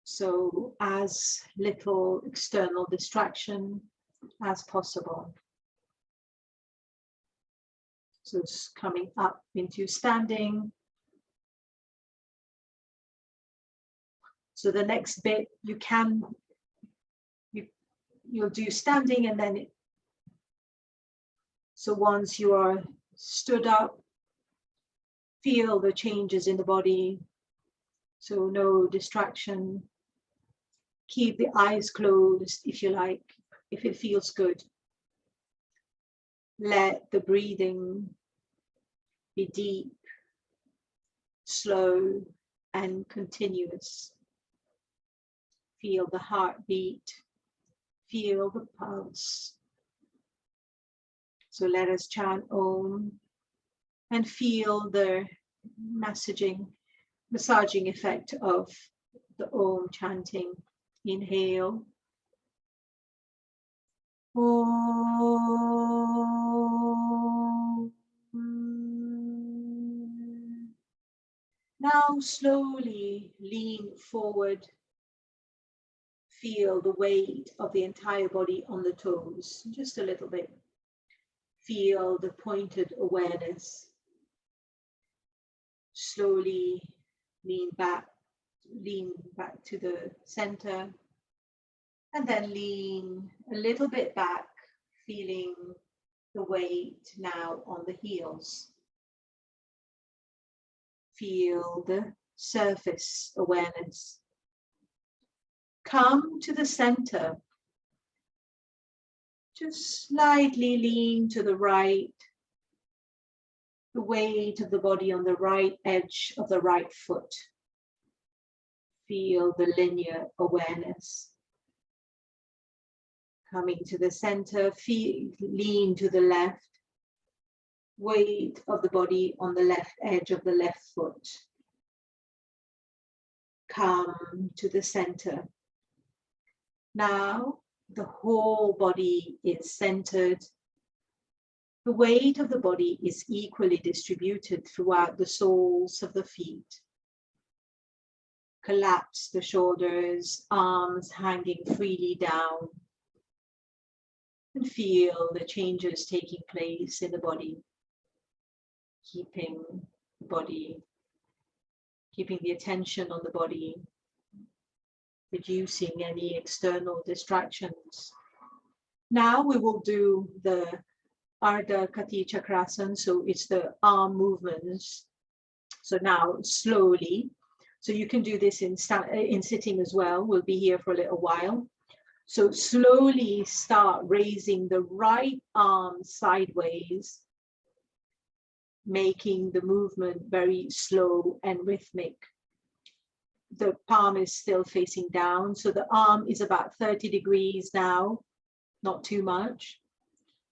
So as little external distraction as possible. So it's coming up into standing. So the next bit you'll do standing and then so once you are stood up, feel the changes in the body. So no distraction. Keep the eyes closed if you like, if it feels good. Let the breathing be deep, slow, and continuous. Feel the heartbeat, feel the pulse. So let us chant Om and feel the massaging effect of the Om chanting. Inhale. Om. Now slowly lean forward. Feel the weight of the entire body on the toes, just a little bit. Feel the pointed awareness. Slowly lean back to the center, and then lean a little bit back, feeling the weight now on the heels. Feel the surface awareness. Come to the center. Just slightly lean to the right. The weight of the body on the right edge of the right foot. Feel the linear awareness. Coming to the center, lean to the left. Weight of the body on the left edge of the left foot. Come to the center. Now the whole body is centered. The weight of the body is equally distributed throughout the soles of the feet. Collapse the shoulders, arms hanging freely down. And feel the changes taking place in the body. Keeping the attention on the body, reducing any external distractions. Now we will do the Ardha Kati Chakrasana, so it's the arm movements. So now slowly, so you can do this in sitting as well. We'll be here for a little while. So slowly start raising the right arm sideways, making the movement very slow and rhythmic. The palm is still facing down, so the arm is about 30 degrees now, not too much.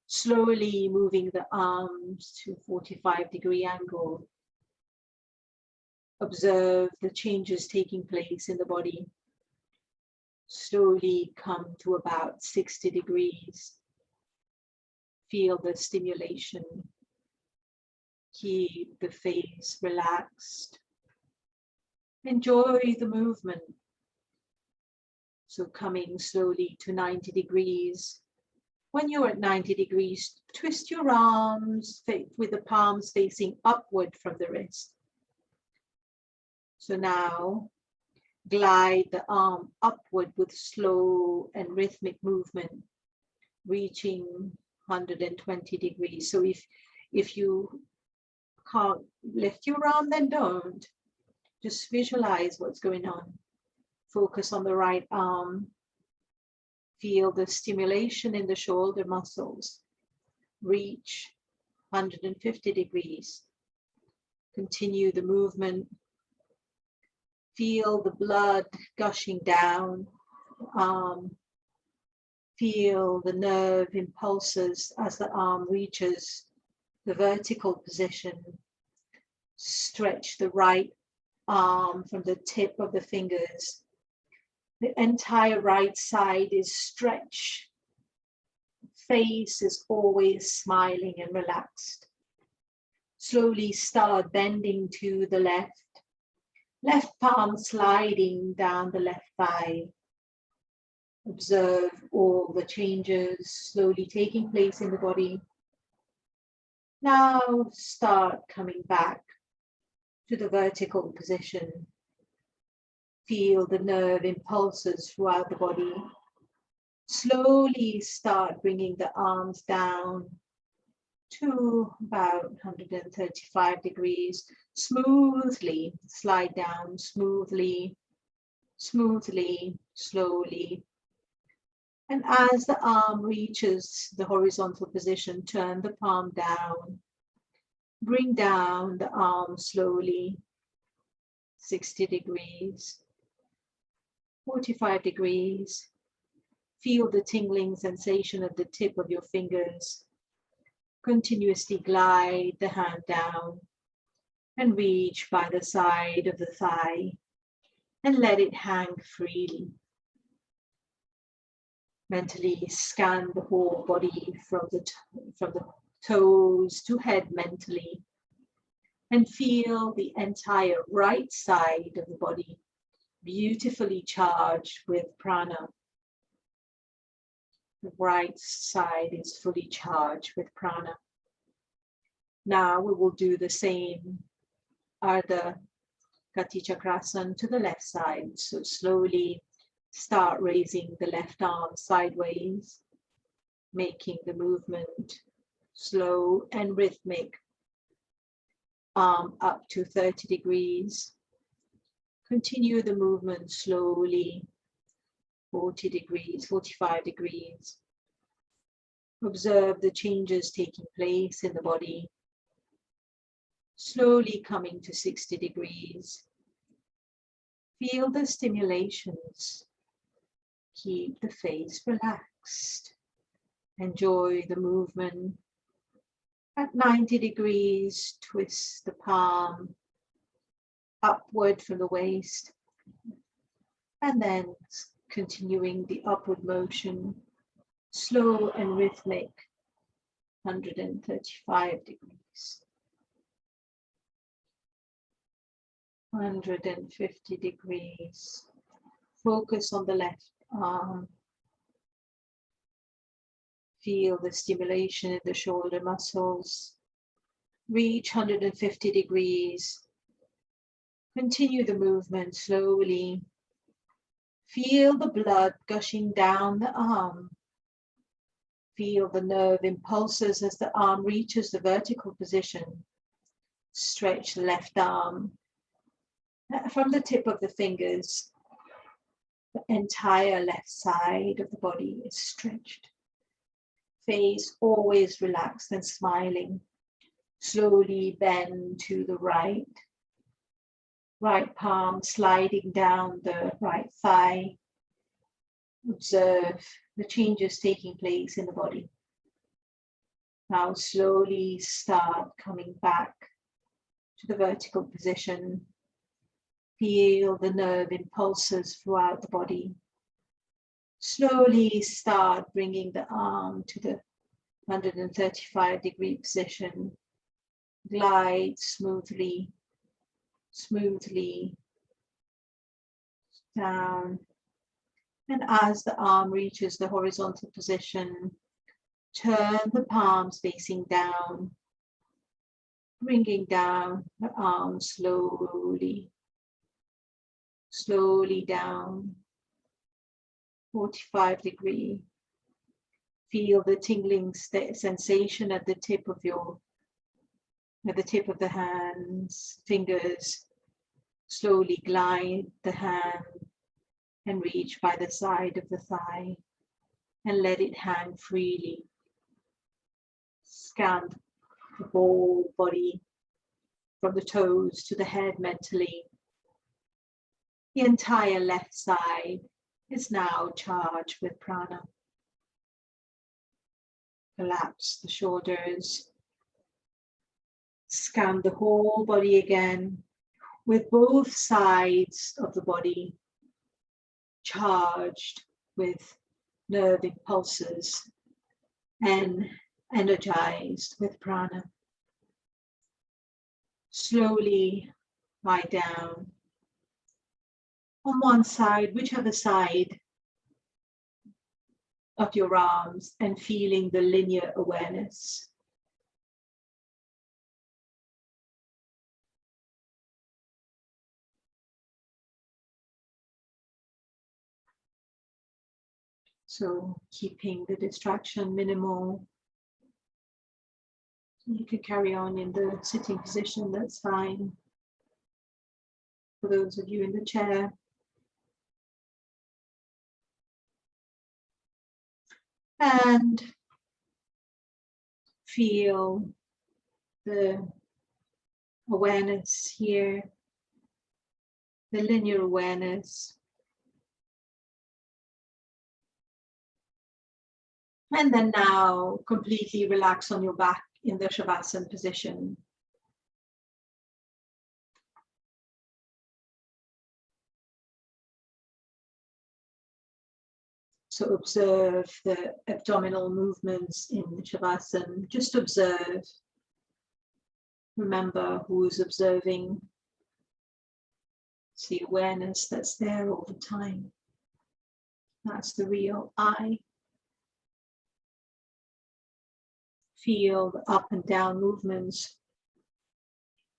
Slowly moving the arms to 45-degree angle. Observe the changes taking place in the body. Slowly come to about 60 degrees. Feel the stimulation. Keep the face relaxed. Enjoy the movement. So coming slowly to 90 degrees. When you're at 90 degrees, twist your arms with the palms facing upward from the wrist. So now glide the arm upward with slow and rhythmic movement, reaching 120 degrees. So if you can't lift your arm, then don't. Just visualize what's going on. Focus on the right arm. Feel the stimulation in the shoulder muscles. Reach 150 degrees. Continue the movement. Feel the blood gushing down the arm. Feel the nerve impulses as the arm reaches the vertical position. Stretch the right arm from the tip of the fingers. The entire right side is stretched. Face is always smiling and relaxed. Slowly start bending to the left. Left palm sliding down the left thigh. Observe all the changes slowly taking place in the body. Now start coming back to the vertical position. Feel the nerve impulses throughout the body. Slowly start bringing the arms down to about 135 degrees. Smoothly slide down, smoothly, slowly. And as the arm reaches the horizontal position, turn the palm down. Bring down the arm slowly, 60 degrees, 45 degrees. Feel the tingling sensation at the tip of your fingers. Continuously glide the hand down and reach by the side of the thigh and let it hang freely. Mentally scan the whole body from the toes to head mentally, and feel the entire right side of the body beautifully charged with prana. The right side is fully charged with prana. Now we will do the same Ardha Kati Chakrasana to the left side. So slowly start raising the left arm sideways, making the movement slow and rhythmic. Arm up to 30 degrees. Continue the movement slowly, 40 degrees, 45 degrees. Observe the changes taking place in the body. Slowly coming to 60 degrees. Feel the stimulations. Keep the face relaxed. Enjoy the movement. At 90 degrees, twist the palm upward from the waist, and then continuing the upward motion, slow and rhythmic, 135 degrees. 150 degrees. Focus on the left arm. Feel the stimulation in the shoulder muscles. Reach 150 degrees. Continue the movement slowly. Feel the blood gushing down the arm. Feel the nerve impulses as the arm reaches the vertical position. Stretch the left arm. From the tip of the fingers, the entire left side of the body is stretched. Face always relaxed and smiling. Slowly bend to the right. Right palm sliding down the right thigh. Observe the changes taking place in the body. Now slowly start coming back to the vertical position. Feel the nerve impulses throughout the body. Slowly start bringing the arm to the 135-degree position. Glide smoothly, smoothly down. And as the arm reaches the horizontal position, turn the palms facing down, bringing down the arm slowly, slowly down, 45 degree. Feel the tingling sensation at the tip of the hands, fingers. Slowly glide the hand and reach by the side of the thigh and let it hang freely. Scan the whole body from the toes to the head mentally. The entire left side is now charged with prana. Collapse the shoulders. Scan the whole body again with both sides of the body charged with nerve impulses and energized with prana. Slowly lie down on one side, whichever side of your arms, and feeling the linear awareness. So keeping the distraction minimal. You can carry on in the sitting position, that's fine. For those of you in the chair. And feel the awareness here, the linear awareness. And then now completely relax on your back in the Shavasana position. So observe the abdominal movements in Shavasana. Just observe. Remember who's observing. It's the awareness that's there all the time. That's the real I. Feel the up and down movements.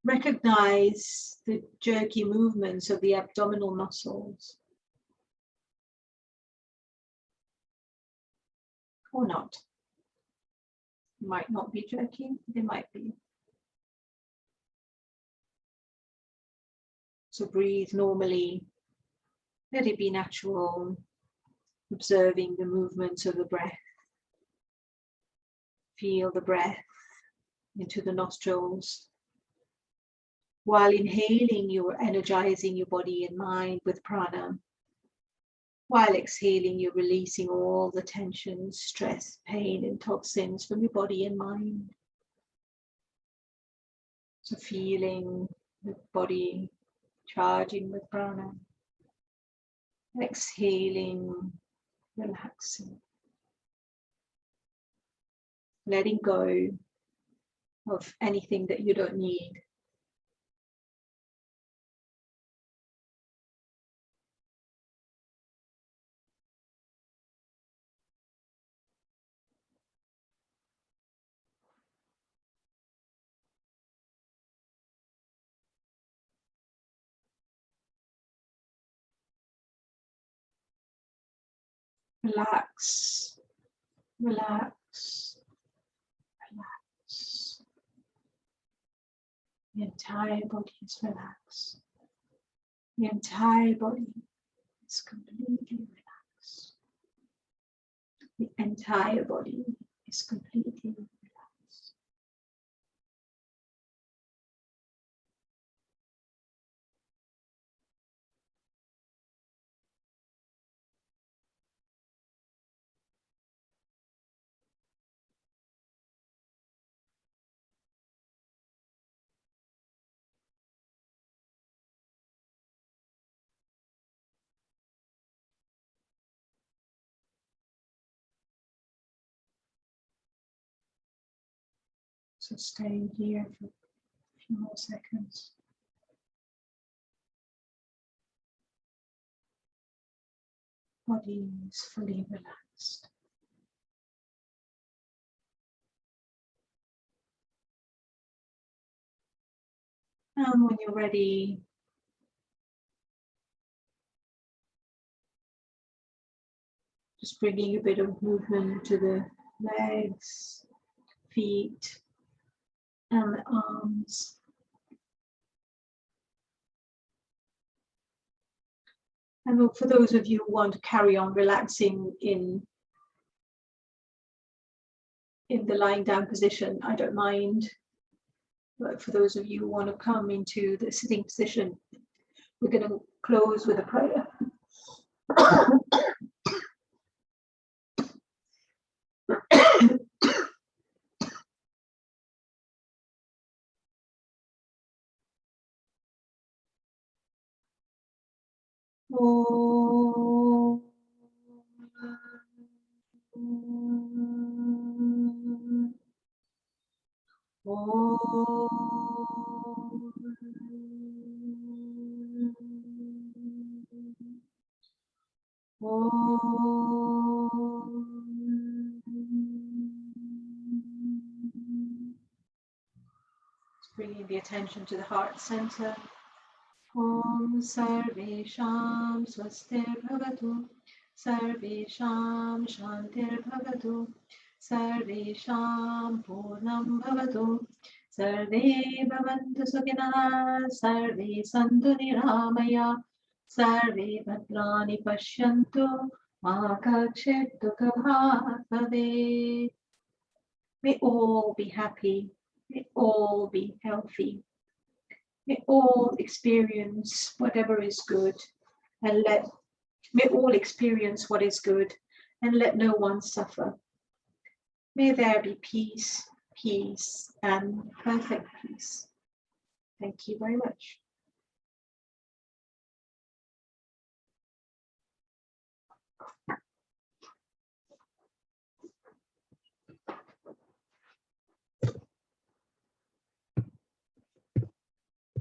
Recognize the jerky movements of the abdominal muscles. Or not. Might not be jerky, they might be. So breathe normally. Let it be natural. Observing the movements of the breath. Feel the breath into the nostrils. While inhaling, you're energizing your body and mind with prana. While exhaling, you're releasing all the tension, stress, pain, and toxins from your body and mind. So feeling the body charging with prana. Exhaling, relaxing. Letting go of anything that you don't need. Relax, relax, relax. The entire body is relaxed. The entire body is completely relaxed. The entire body is completely relaxed. So stay here for a few more seconds. Body is fully relaxed. And when you're ready, just bringing a bit of movement to the legs, feet, and the arms. And for those of you who want to carry on relaxing in the lying down position, I don't mind. But for those of you who want to come into the sitting position, we're going to close with a prayer. Om. Bringing the attention to the heart center. Om Sarvesham Swastir Bhavatu, Sarvesham Shantir Bhavatu, Sarvesham Purnam Bhavatu, Sarve Bhavantu Sukhina, Sarve Santu Niramaya, Sarve Bhadrani Pashyantu, Ma Kakshit Dukha Bhave. May all be happy, may all be healthy. May all experience whatever is good, and may all experience what is good, and let no one suffer. May there be peace, peace, and perfect peace. Thank you very much.